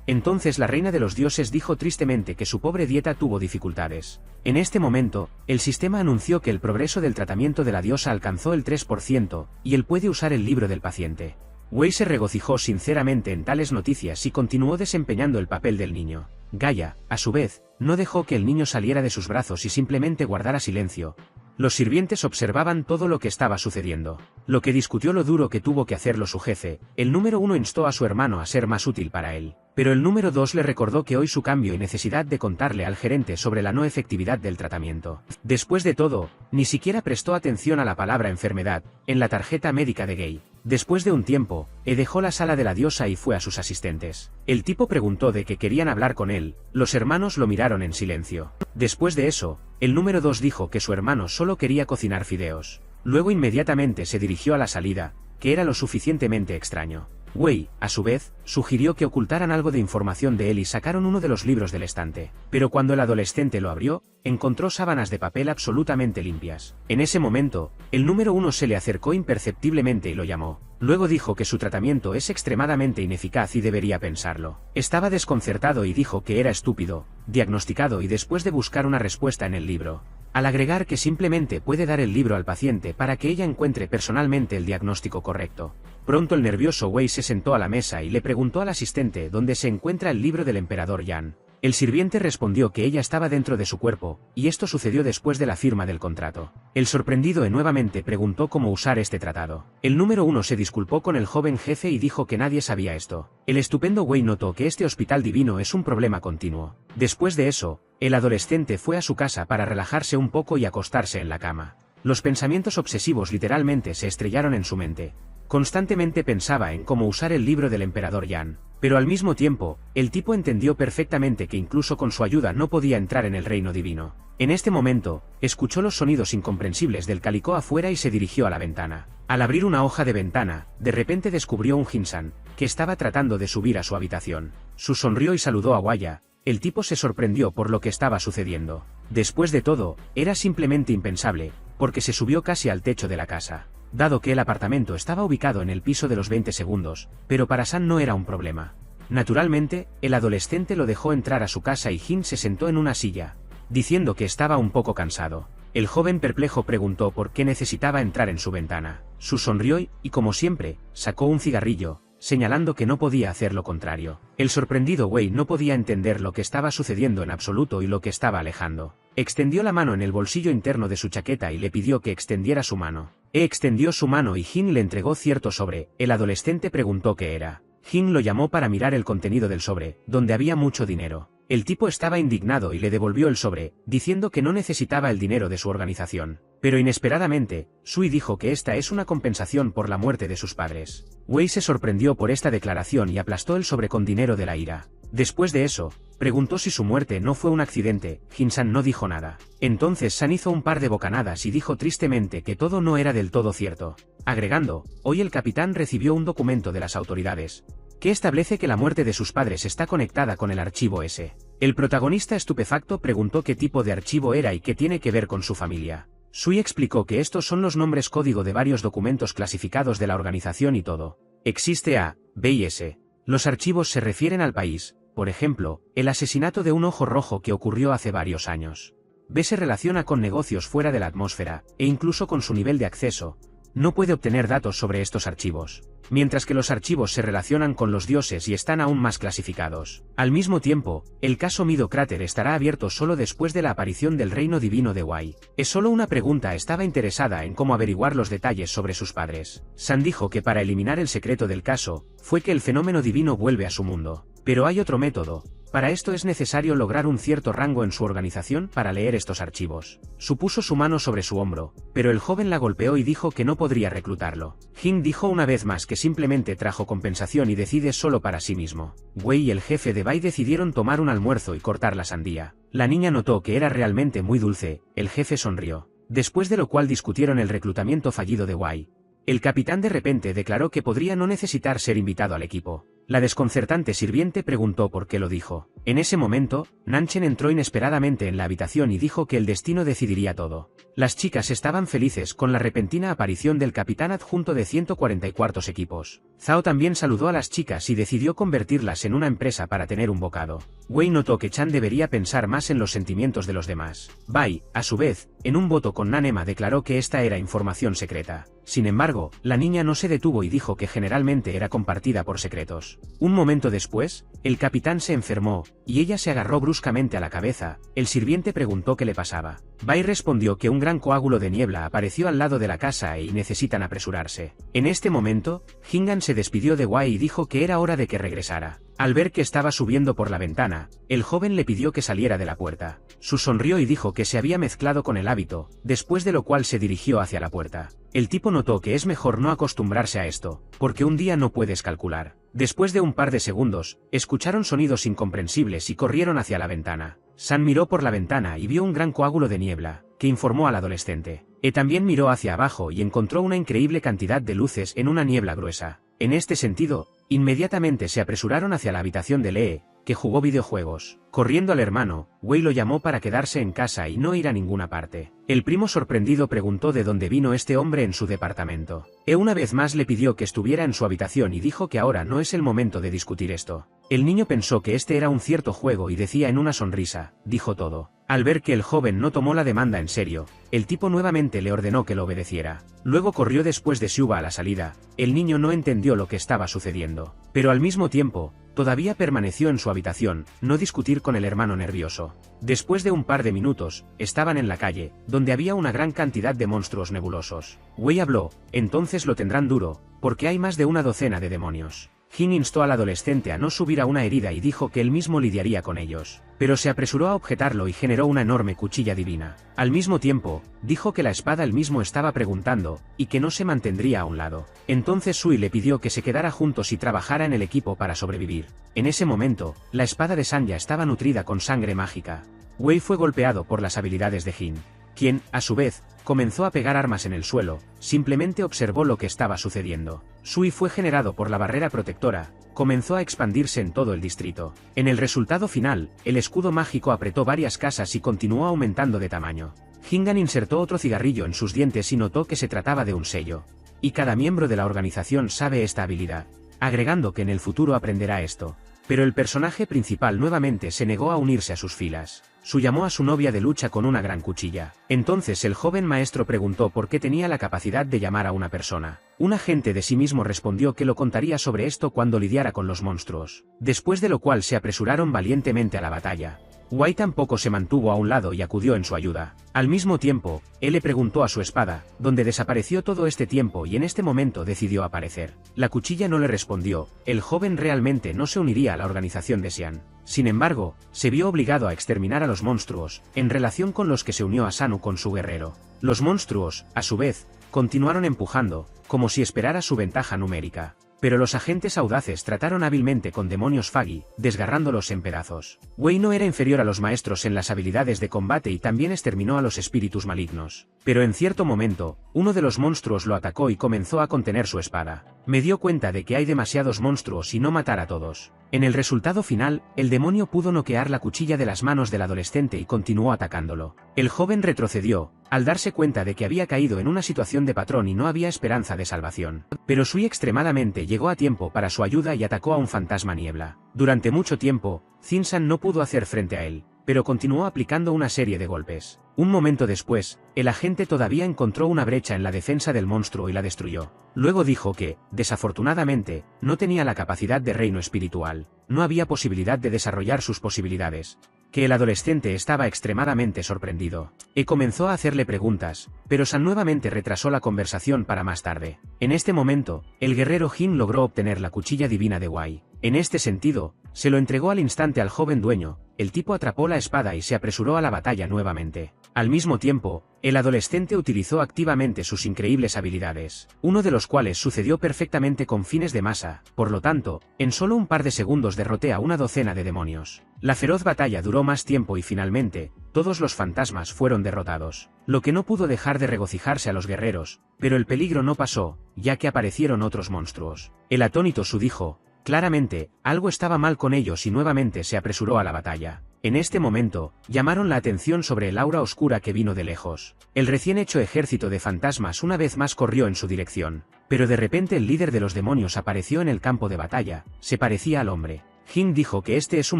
Entonces la reina de los dioses dijo tristemente que su pobre dieta tuvo dificultades. En este momento, el sistema anunció que el progreso del tratamiento de la diosa alcanzó el 3%, y él puede usar el libro del paciente. Wei se regocijó sinceramente en tales noticias y continuó desempeñando el papel del niño. Gaia, a su vez, no dejó que el niño saliera de sus brazos y simplemente guardara silencio. Los sirvientes observaban todo lo que estaba sucediendo. Lo que discutió lo duro que tuvo que hacerlo su jefe. El número 1 instó a su hermano a ser más útil para él. Pero el número 2 le recordó que hoy su cambio y necesidad de contarle al gerente sobre la no efectividad del tratamiento. Después de todo, ni siquiera prestó atención a la palabra enfermedad en la tarjeta médica de Gay. Después de un tiempo, dejó la sala de la diosa y fue a sus asistentes. El tipo preguntó de qué querían hablar con él. Los hermanos lo miraron en silencio. Después de eso, el número 2 dijo que su hermano solo quería cocinar fideos. Luego inmediatamente se dirigió a la salida, que era lo suficientemente extraño. Wei, a su vez, sugirió que ocultaran algo de información de él y sacaron uno de los libros del estante. Pero cuando el adolescente lo abrió, encontró sábanas de papel absolutamente limpias. En ese momento, el número 1 se le acercó imperceptiblemente y lo llamó. Luego dijo que su tratamiento es extremadamente ineficaz y debería pensarlo. Estaba desconcertado y dijo que era estúpido, diagnosticado y después de buscar una respuesta en el libro. Al agregar que simplemente puede dar el libro al paciente para que ella encuentre personalmente el diagnóstico correcto. Pronto el nervioso Wei se sentó a la mesa y le preguntó al asistente dónde se encuentra el libro del emperador Yan. El sirviente respondió que ella estaba dentro de su cuerpo, y esto sucedió después de la firma del contrato. El sorprendido nuevamente preguntó cómo usar este tratado. El número 1 se disculpó con el joven jefe y dijo que nadie sabía esto. El estupendo Wei notó que este hospital divino es un problema continuo. Después de eso, el adolescente fue a su casa para relajarse un poco y acostarse en la cama. Los pensamientos obsesivos literalmente se estrellaron en su mente. Constantemente pensaba en cómo usar el libro del emperador Yan. Pero al mismo tiempo, el tipo entendió perfectamente que incluso con su ayuda no podía entrar en el reino divino. En este momento, escuchó los sonidos incomprensibles del calicó afuera y se dirigió a la ventana. Al abrir una hoja de ventana, de repente descubrió un Jinsan, que estaba tratando de subir a su habitación. Su sonrió y saludó a Guaya. El tipo se sorprendió por lo que estaba sucediendo. Después de todo, era simplemente impensable, porque se subió casi al techo de la casa. Dado que el apartamento estaba ubicado en el piso de los 20 segundos, pero para San no era un problema. Naturalmente, el adolescente lo dejó entrar a su casa y Jin se sentó en una silla, diciendo que estaba un poco cansado. El joven perplejo preguntó por qué necesitaba entrar en su ventana. Su sonrió y, como siempre, sacó un cigarrillo, señalando que no podía hacer lo contrario. El sorprendido Wei no podía entender lo que estaba sucediendo en absoluto y lo que estaba alejando. Extendió la mano en el bolsillo interno de su chaqueta y le pidió que extendiera su mano. Extendió su mano y Jin le entregó cierto sobre. El adolescente preguntó qué era. Jin lo llamó para mirar el contenido del sobre, donde había mucho dinero. El tipo estaba indignado y le devolvió el sobre, diciendo que no necesitaba el dinero de su organización. Pero inesperadamente, Sui dijo que esta es una compensación por la muerte de sus padres. Wei se sorprendió por esta declaración y aplastó el sobre con dinero de la ira. Después de eso, preguntó si su muerte no fue un accidente. Jin-san no dijo nada. Entonces San hizo un par de bocanadas y dijo tristemente que todo no era del todo cierto. Agregando, hoy el capitán recibió un documento de las autoridades, que establece que la muerte de sus padres está conectada con el archivo S. El protagonista estupefacto preguntó qué tipo de archivo era y qué tiene que ver con su familia. Sui explicó que estos son los nombres código de varios documentos clasificados de la organización y todo. Existe A, B y S. Los archivos se refieren al país, por ejemplo, el asesinato de un ojo rojo que ocurrió hace varios años. B se relaciona con negocios fuera de la atmósfera, e incluso con su nivel de acceso. No puede obtener datos sobre estos archivos, mientras que los archivos se relacionan con los dioses y están aún más clasificados. Al mismo tiempo, el caso Mido Cráter estará abierto solo después de la aparición del reino divino de Wai. Es solo una pregunta. Estaba interesada en cómo averiguar los detalles sobre sus padres. San dijo que para eliminar el secreto del caso, fue que el fenómeno divino vuelve a su mundo. Pero hay otro método. Para esto es necesario lograr un cierto rango en su organización para leer estos archivos. Puso su mano sobre su hombro, pero el joven la golpeó y dijo que no podría reclutarlo. Jin dijo una vez más que simplemente trajo compensación y decide solo para sí mismo. Wei y el jefe de Bai decidieron tomar un almuerzo y cortar la sandía. La niña notó que era realmente muy dulce. El jefe sonrió. Después de lo cual discutieron el reclutamiento fallido de Wai. El capitán de repente declaró que podría no necesitar ser invitado al equipo. La desconcertante sirviente preguntó por qué lo dijo. En ese momento, Nanchen entró inesperadamente en la habitación y dijo que el destino decidiría todo. Las chicas estaban felices con la repentina aparición del capitán adjunto de 144 equipos. Zhao también saludó a las chicas y decidió convertirlas en una empresa para tener un bocado. Wei notó que Chan debería pensar más en los sentimientos de los demás. Bai, a su vez, en un voto con Nanema declaró que esta era información secreta. Sin embargo, la niña no se detuvo y dijo que generalmente era compartida por secretos. Un momento después, el capitán se enfermó, y ella se agarró bruscamente a la cabeza. El sirviente preguntó qué le pasaba. Bai respondió que un gran coágulo de niebla apareció al lado de la casa y necesitan apresurarse. En este momento, Hingan se despidió de Wei y dijo que era hora de que regresara. Al ver que estaba subiendo por la ventana, el joven le pidió que saliera de la puerta. Su sonrió y dijo que se había mezclado con el hábito, después de lo cual se dirigió hacia la puerta. El tipo notó que es mejor no acostumbrarse a esto, porque un día no puedes calcular. Después de un par de segundos, escucharon sonidos incomprensibles y corrieron hacia la ventana. San miró por la ventana y vio un gran coágulo de niebla, que informó al adolescente. También miró hacia abajo y encontró una increíble cantidad de luces en una niebla gruesa. En este sentido, inmediatamente se apresuraron hacia la habitación de Lee, que jugó videojuegos. Corriendo al hermano, Wei lo llamó para quedarse en casa y no ir a ninguna parte. El primo sorprendido preguntó de dónde vino este hombre en su departamento. Una vez más le pidió que estuviera en su habitación y dijo que ahora no es el momento de discutir esto. El niño pensó que este era un cierto juego y decía en una sonrisa, dijo todo. Al ver que el joven no tomó la demanda en serio, el tipo nuevamente le ordenó que lo obedeciera. Luego corrió después de Shuba a la salida. El niño no entendió lo que estaba sucediendo, pero al mismo tiempo, todavía permaneció en su habitación, no discutir con el hermano nervioso. Después de un par de minutos, estaban en la calle, donde había una gran cantidad de monstruos nebulosos. Wei habló, entonces lo tendrán duro, porque hay más de una docena de demonios. Jin instó al adolescente a no subir a una herida y dijo que él mismo lidiaría con ellos, pero se apresuró a objetarlo y generó una enorme cuchilla divina. Al mismo tiempo, dijo que la espada él mismo estaba preguntando, y que no se mantendría a un lado. Entonces Sui le pidió que se quedara juntos y trabajara en el equipo para sobrevivir. En ese momento, la espada de Sanya estaba nutrida con sangre mágica. Wei fue golpeado por las habilidades de Jin, quien, a su vez, comenzó a pegar armas en el suelo. Simplemente observó lo que estaba sucediendo. Sui fue generado por la barrera protectora, comenzó a expandirse en todo el distrito. En el resultado final, el escudo mágico apretó varias casas y continuó aumentando de tamaño. Hingan insertó otro cigarrillo en sus dientes y notó que se trataba de un sello. Y cada miembro de la organización sabe esta habilidad, agregando que en el futuro aprenderá esto. Pero el personaje principal nuevamente se negó a unirse a sus filas. Su llamó a su novia de lucha con una gran cuchilla. Entonces el joven maestro preguntó por qué tenía la capacidad de llamar a una persona. Un agente de sí mismo respondió que lo contaría sobre esto cuando lidiara con los monstruos. Después de lo cual se apresuraron valientemente a la batalla. Wei tampoco se mantuvo a un lado y acudió en su ayuda. Al mismo tiempo, él le preguntó a su espada, ¿dónde desapareció todo este tiempo? Y en este momento decidió aparecer. La cuchilla no le respondió. El joven realmente no se uniría a la organización de Xian. Sin embargo, se vio obligado a exterminar a los monstruos, en relación con los que se unió a Sanu con su guerrero. Los monstruos, a su vez, continuaron empujando, como si esperara su ventaja numérica. Pero los agentes audaces trataron hábilmente con demonios Fagi, desgarrándolos en pedazos. Wei no era inferior a los maestros en las habilidades de combate y también exterminó a los espíritus malignos. Pero en cierto momento, uno de los monstruos lo atacó y comenzó a contener su espada. Me dio cuenta de que hay demasiados monstruos y no matar a todos. En el resultado final, el demonio pudo noquear la cuchilla de las manos del adolescente y continuó atacándolo. El joven retrocedió, al darse cuenta de que había caído en una situación de patrón y no había esperanza de salvación. Pero Sui extremadamente llegó a tiempo para su ayuda y atacó a un fantasma niebla. Durante mucho tiempo, Jinsan no pudo hacer frente a él, pero continuó aplicando una serie de golpes. Un momento después, el agente todavía encontró una brecha en la defensa del monstruo y la destruyó. Luego dijo que, desafortunadamente, no tenía la capacidad de reino espiritual. No había posibilidad de desarrollar sus posibilidades. Que el adolescente estaba extremadamente sorprendido. Comenzó a hacerle preguntas, pero San nuevamente retrasó la conversación para más tarde. En este momento, el guerrero Jin logró obtener la cuchilla divina de Wei. En este sentido, se lo entregó al instante al joven dueño. El tipo atrapó la espada y se apresuró a la batalla nuevamente. Al mismo tiempo, el adolescente utilizó activamente sus increíbles habilidades, uno de los cuales sucedió perfectamente con fines de masa, por lo tanto, en solo un par de segundos derroté a una docena de demonios. La feroz batalla duró más tiempo y finalmente, todos los fantasmas fueron derrotados, lo que no pudo dejar de regocijarse a los guerreros, pero el peligro no pasó, ya que aparecieron otros monstruos. El atónito Su dijo, claramente, algo estaba mal con ellos y nuevamente se apresuró a la batalla. En este momento, llamaron la atención sobre el aura oscura que vino de lejos. El recién hecho ejército de fantasmas una vez más corrió en su dirección, pero de repente el líder de los demonios apareció en el campo de batalla, se parecía al hombre. Jin dijo que este es un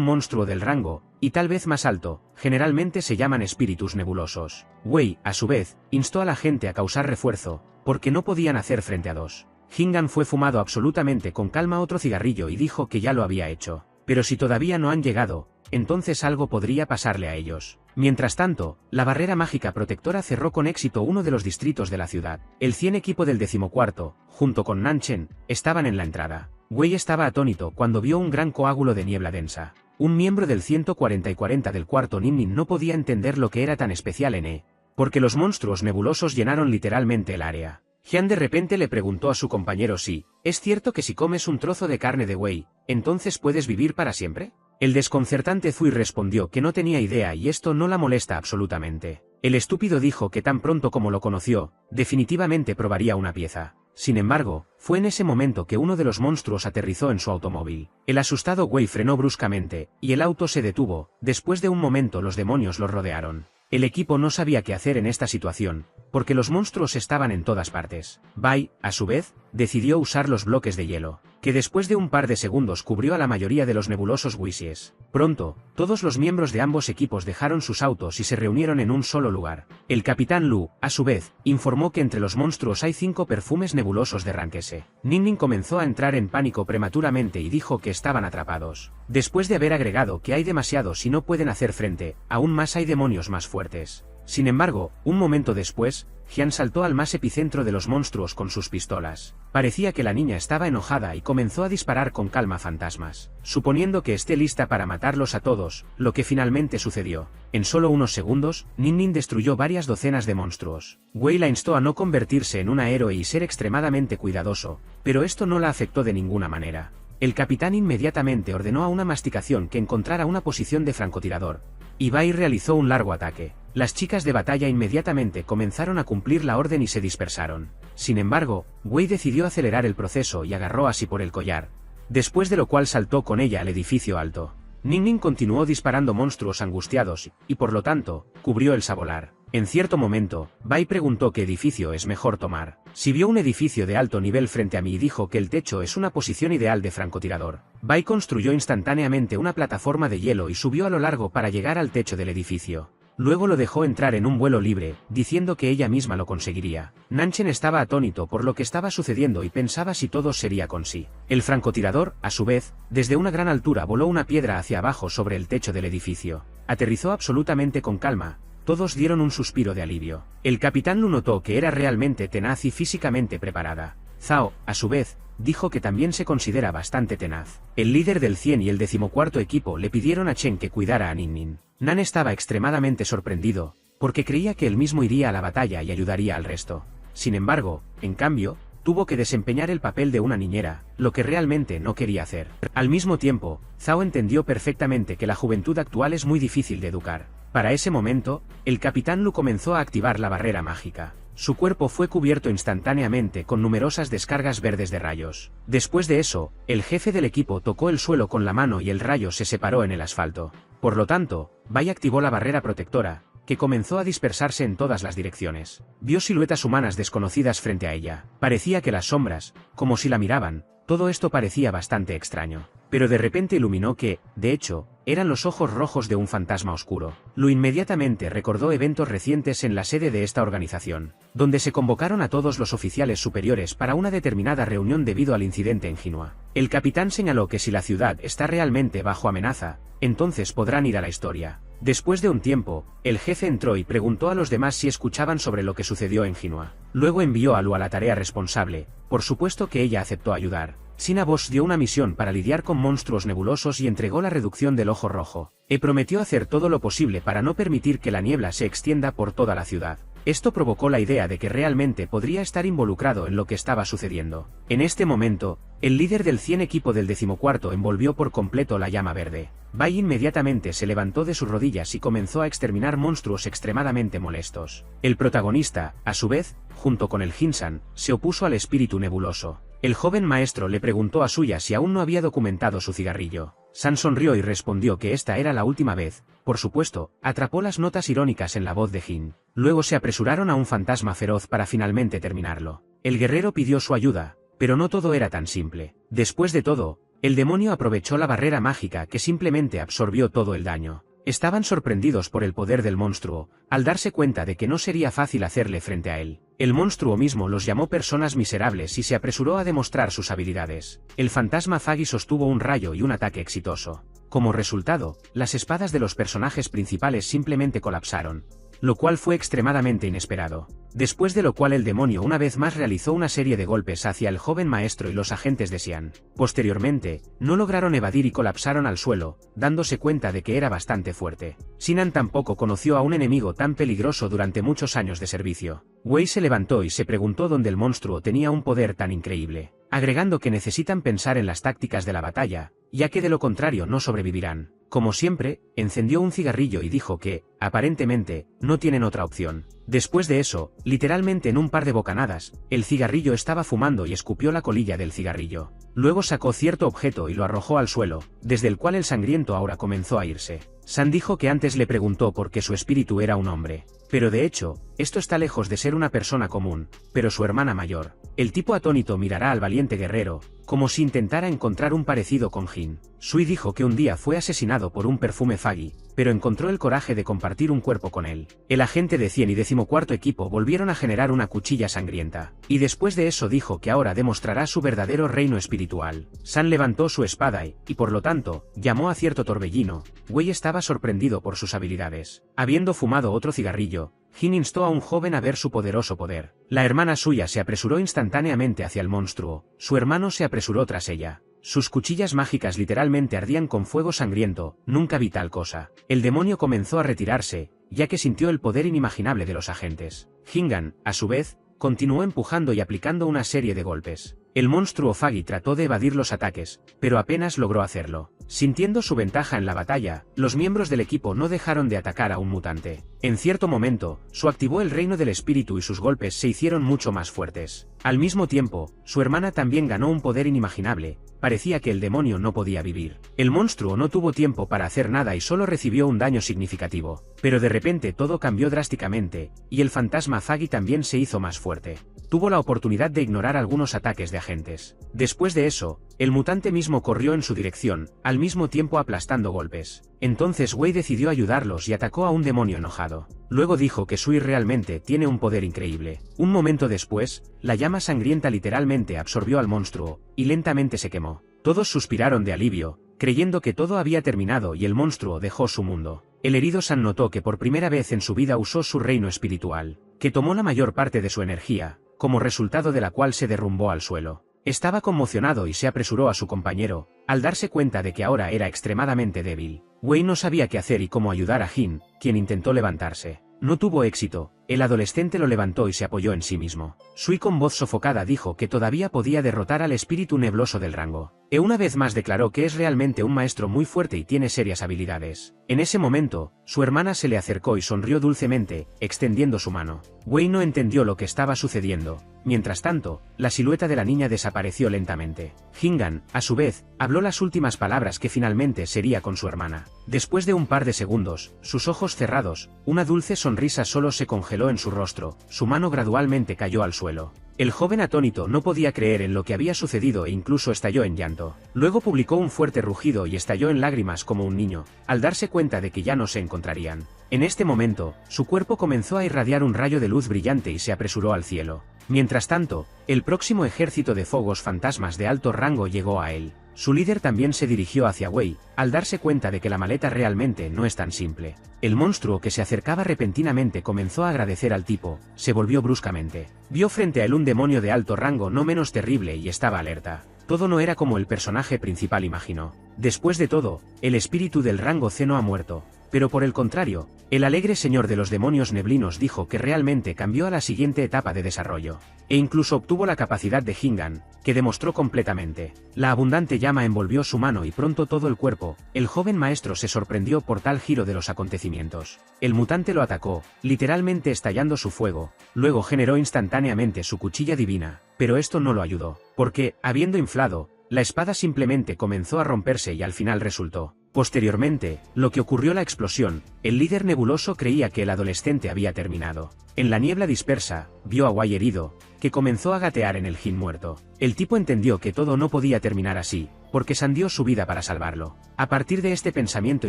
monstruo del rango, y tal vez más alto, generalmente se llaman espíritus nebulosos. Wei, a su vez, instó a la gente a causar refuerzo, porque no podían hacer frente a dos. Jingan fue fumado absolutamente con calma otro cigarrillo y dijo que ya lo había hecho. Pero si todavía no han llegado, entonces algo podría pasarle a ellos. Mientras tanto, la barrera mágica protectora cerró con éxito uno de los distritos de la ciudad. El 100 equipo del 14º, junto con Nanchen, estaban en la entrada. Wei estaba atónito cuando vio un gran coágulo de niebla densa. Un miembro del 140 y 40 del cuarto Ninnin no podía entender lo que era tan especial en porque los monstruos nebulosos llenaron literalmente el área. Jian de repente le preguntó a su compañero si, ¿es cierto que si comes un trozo de carne de Wei, entonces puedes vivir para siempre? El desconcertante Zui respondió que no tenía idea y esto no la molesta absolutamente. El estúpido dijo que tan pronto como lo conoció, definitivamente probaría una pieza. Sin embargo, fue en ese momento que uno de los monstruos aterrizó en su automóvil. El asustado Wei frenó bruscamente, y el auto se detuvo. Después de un momento los demonios los rodearon. El equipo no sabía qué hacer en esta situación, porque los monstruos estaban en todas partes. Bai, a su vez, decidió usar los bloques de hielo, que después de un par de segundos cubrió a la mayoría de los nebulosos Whiskies. Pronto, todos los miembros de ambos equipos dejaron sus autos y se reunieron en un solo lugar. El capitán Lu, a su vez, informó que entre los monstruos hay 5 perfumes nebulosos de Ranquese. Ninnin comenzó a entrar en pánico prematuramente y dijo que estaban atrapados. Después de haber agregado que hay demasiados y no pueden hacer frente, aún más hay demonios más fuertes. Sin embargo, un momento después, Jian saltó al más epicentro de los monstruos con sus pistolas. Parecía que la niña estaba enojada y comenzó a disparar con calma fantasmas, suponiendo que esté lista para matarlos a todos, lo que finalmente sucedió. En solo unos segundos, Ninnin destruyó varias docenas de monstruos. Wei la instó a no convertirse en una héroe y ser extremadamente cuidadoso, pero esto no la afectó de ninguna manera. El capitán inmediatamente ordenó a una masticación que encontrara una posición de francotirador, y Bai realizó un largo ataque. Las chicas de batalla inmediatamente comenzaron a cumplir la orden y se dispersaron. Sin embargo, Wei decidió acelerar el proceso y agarró así por el collar, después de lo cual saltó con ella al edificio alto. Ninnin continuó disparando monstruos angustiados y, por lo tanto, cubrió el sabolar. En cierto momento, Bai preguntó qué edificio es mejor tomar. Si vio un edificio de alto nivel frente a mí y dijo que el techo es una posición ideal de francotirador. Bai construyó instantáneamente una plataforma de hielo y subió a lo largo para llegar al techo del edificio. Luego lo dejó entrar en un vuelo libre, diciendo que ella misma lo conseguiría. Nanchen estaba atónito por lo que estaba sucediendo y pensaba si todo sería con sí. El francotirador, a su vez, desde una gran altura voló una piedra hacia abajo sobre el techo del edificio. Aterrizó absolutamente con calma. Todos dieron un suspiro de alivio. El capitán Lu notó que era realmente tenaz y físicamente preparada. Zhao, a su vez, dijo que también se considera bastante tenaz. El líder del 100 y el 14º equipo le pidieron a Chen que cuidara a Ninnin. Nan estaba extremadamente sorprendido, porque creía que él mismo iría a la batalla y ayudaría al resto. Sin embargo, en cambio, tuvo que desempeñar el papel de una niñera, lo que realmente no quería hacer. Al mismo tiempo, Zhao entendió perfectamente que la juventud actual es muy difícil de educar. Para ese momento, el capitán Lu comenzó a activar la barrera mágica. Su cuerpo fue cubierto instantáneamente con numerosas descargas verdes de rayos. Después de eso, el jefe del equipo tocó el suelo con la mano y el rayo se separó en el asfalto. Por lo tanto, Bai activó la barrera protectora, que comenzó a dispersarse en todas las direcciones. Vio siluetas humanas desconocidas frente a ella. Parecía que las sombras, como si la miraban, todo esto parecía bastante extraño. Pero de repente iluminó que, de hecho, eran los ojos rojos de un fantasma oscuro. Lu inmediatamente recordó eventos recientes en la sede de esta organización, donde se convocaron a todos los oficiales superiores para una determinada reunión debido al incidente en Jinhua. El capitán señaló que si la ciudad está realmente bajo amenaza, entonces podrán ir a la historia. Después de un tiempo, el jefe entró y preguntó a los demás si escuchaban sobre lo que sucedió en Jinhua. Luego envió a Lu a la tarea responsable, por supuesto que ella aceptó ayudar. Sina Bosch dio una misión para lidiar con monstruos nebulosos y entregó la reducción del ojo rojo. prometió hacer todo lo posible para no permitir que la niebla se extienda por toda la ciudad. Esto provocó la idea de que realmente podría estar involucrado en lo que estaba sucediendo. En este momento, el líder del 100 equipo del 14º envolvió por completo la llama verde. Bai inmediatamente se levantó de sus rodillas y comenzó a exterminar monstruos extremadamente molestos. El protagonista, a su vez, junto con el Hinsan, se opuso al espíritu nebuloso. El joven maestro le preguntó a Suya si aún no había documentado su cigarrillo. San sonrió y respondió que esta era la última vez. Por supuesto, atrapó las notas irónicas en la voz de Jin. Luego se apresuraron a un fantasma feroz para finalmente terminarlo. El guerrero pidió su ayuda, pero no todo era tan simple. Después de todo, el demonio aprovechó la barrera mágica que simplemente absorbió todo el daño. Estaban sorprendidos por el poder del monstruo, al darse cuenta de que no sería fácil hacerle frente a él. El monstruo mismo los llamó personas miserables y se apresuró a demostrar sus habilidades. El fantasma Fagi sostuvo un rayo y un ataque exitoso. Como resultado, las espadas de los personajes principales simplemente colapsaron, lo cual fue extremadamente inesperado. Después de lo cual el demonio una vez más realizó una serie de golpes hacia el joven maestro y los agentes de Xian. Posteriormente, no lograron evadir y colapsaron al suelo, dándose cuenta de que era bastante fuerte. Sinan tampoco conoció a un enemigo tan peligroso durante muchos años de servicio. Wei se levantó y se preguntó dónde el monstruo tenía un poder tan increíble, agregando que necesitan pensar en las tácticas de la batalla, ya que de lo contrario no sobrevivirán. Como siempre, encendió un cigarrillo y dijo que, aparentemente, no tienen otra opción. Después de eso, literalmente en un par de bocanadas, el cigarrillo estaba fumando y escupió la colilla del cigarrillo. Luego sacó cierto objeto y lo arrojó al suelo, desde el cual el sangriento ahora comenzó a irse. San dijo que antes le preguntó por qué su espíritu era un hombre. Pero de hecho, esto está lejos de ser una persona común, pero su hermana mayor. El tipo atónito mirará al valiente guerrero, como si intentara encontrar un parecido con Jin. Sui dijo que un día fue asesinado por un perfume Fagi, pero encontró el coraje de compartir un cuerpo con él. El agente de 100 y 14º equipo volvieron a generar una cuchilla sangrienta, y después de eso dijo que ahora demostrará su verdadero reino espiritual. San levantó su espada y por lo tanto, llamó a cierto torbellino. Wei estaba sorprendido por sus habilidades. Habiendo fumado otro cigarrillo, Jin instó a un joven a ver su poderoso poder. La hermana suya se apresuró instantáneamente hacia el monstruo, su hermano se apresuró tras ella. Sus cuchillas mágicas literalmente ardían con fuego sangriento, nunca vi tal cosa. El demonio comenzó a retirarse, ya que sintió el poder inimaginable de los agentes. Hingan, a su vez, continuó empujando y aplicando una serie de golpes. El monstruo Fagi trató de evadir los ataques, pero apenas logró hacerlo. Sintiendo su ventaja en la batalla, los miembros del equipo no dejaron de atacar a un mutante. En cierto momento, Su activó el reino del espíritu y sus golpes se hicieron mucho más fuertes. Al mismo tiempo, su hermana también ganó un poder inimaginable. Parecía que el demonio no podía vivir. El monstruo no tuvo tiempo para hacer nada y solo recibió un daño significativo. Pero de repente todo cambió drásticamente, y el fantasma Fagi también se hizo más fuerte. Tuvo la oportunidad de ignorar algunos ataques de agentes. Después de eso, el mutante mismo corrió en su dirección, al mismo tiempo aplastando golpes. Entonces Wei decidió ayudarlos y atacó a un demonio enojado. Luego dijo que Sui realmente tiene un poder increíble. Un momento después, la llama sangrienta literalmente absorbió al monstruo, y lentamente se quemó. Todos suspiraron de alivio, creyendo que todo había terminado y el monstruo dejó su mundo. El herido San notó que por primera vez en su vida usó su reino espiritual, que tomó la mayor parte de su energía, como resultado de la cual se derrumbó al suelo. Estaba conmocionado y se apresuró a su compañero, al darse cuenta de que ahora era extremadamente débil. Wei no sabía qué hacer y cómo ayudar a Jin, quien intentó levantarse. No tuvo éxito, el adolescente lo levantó y se apoyó en sí mismo. Sui con voz sofocada dijo que todavía podía derrotar al espíritu nebloso del rango. E una vez más declaró que es realmente un maestro muy fuerte y tiene serias habilidades. En ese momento, su hermana se le acercó y sonrió dulcemente, extendiendo su mano. Wei no entendió lo que estaba sucediendo. Mientras tanto, la silueta de la niña desapareció lentamente. Hingan, a su vez, habló las últimas palabras que finalmente sería con su hermana. Después de un par de segundos, sus ojos cerrados, una dulce sonrisa solo se congeló en su rostro, su mano gradualmente cayó al suelo. El joven atónito no podía creer en lo que había sucedido e incluso estalló en llanto. Luego publicó un fuerte rugido y estalló en lágrimas como un niño, al darse cuenta de que ya no se encontrarían. En este momento, su cuerpo comenzó a irradiar un rayo de luz brillante y se apresuró al cielo. Mientras tanto, el próximo ejército de fogos fantasmas de alto rango llegó a él. Su líder también se dirigió hacia Wei, al darse cuenta de que la maleta realmente no es tan simple. El monstruo que se acercaba repentinamente comenzó a agradecer al tipo, se volvió bruscamente. Vio frente a él un demonio de alto rango no menos terrible y estaba alerta. Todo no era como el personaje principal imaginó. Después de todo, el espíritu del rango C no ha muerto. Pero por el contrario, el alegre señor de los demonios neblinos dijo que realmente cambió a la siguiente etapa de desarrollo. E incluso obtuvo la capacidad de Hingan, que demostró completamente. La abundante llama envolvió su mano y pronto todo el cuerpo. El joven maestro se sorprendió por tal giro de los acontecimientos. El mutante lo atacó, literalmente estallando su fuego. Luego generó instantáneamente su cuchilla divina. Pero esto no lo ayudó, porque, habiendo inflado, la espada simplemente comenzó a romperse y al final resultó. Posteriormente, lo que ocurrió la explosión, el líder nebuloso creía que el adolescente había terminado. En la niebla dispersa, vio a Wei herido, que comenzó a gatear en el Jin muerto. El tipo entendió que todo no podía terminar así, porque San dio su vida para salvarlo. A partir de este pensamiento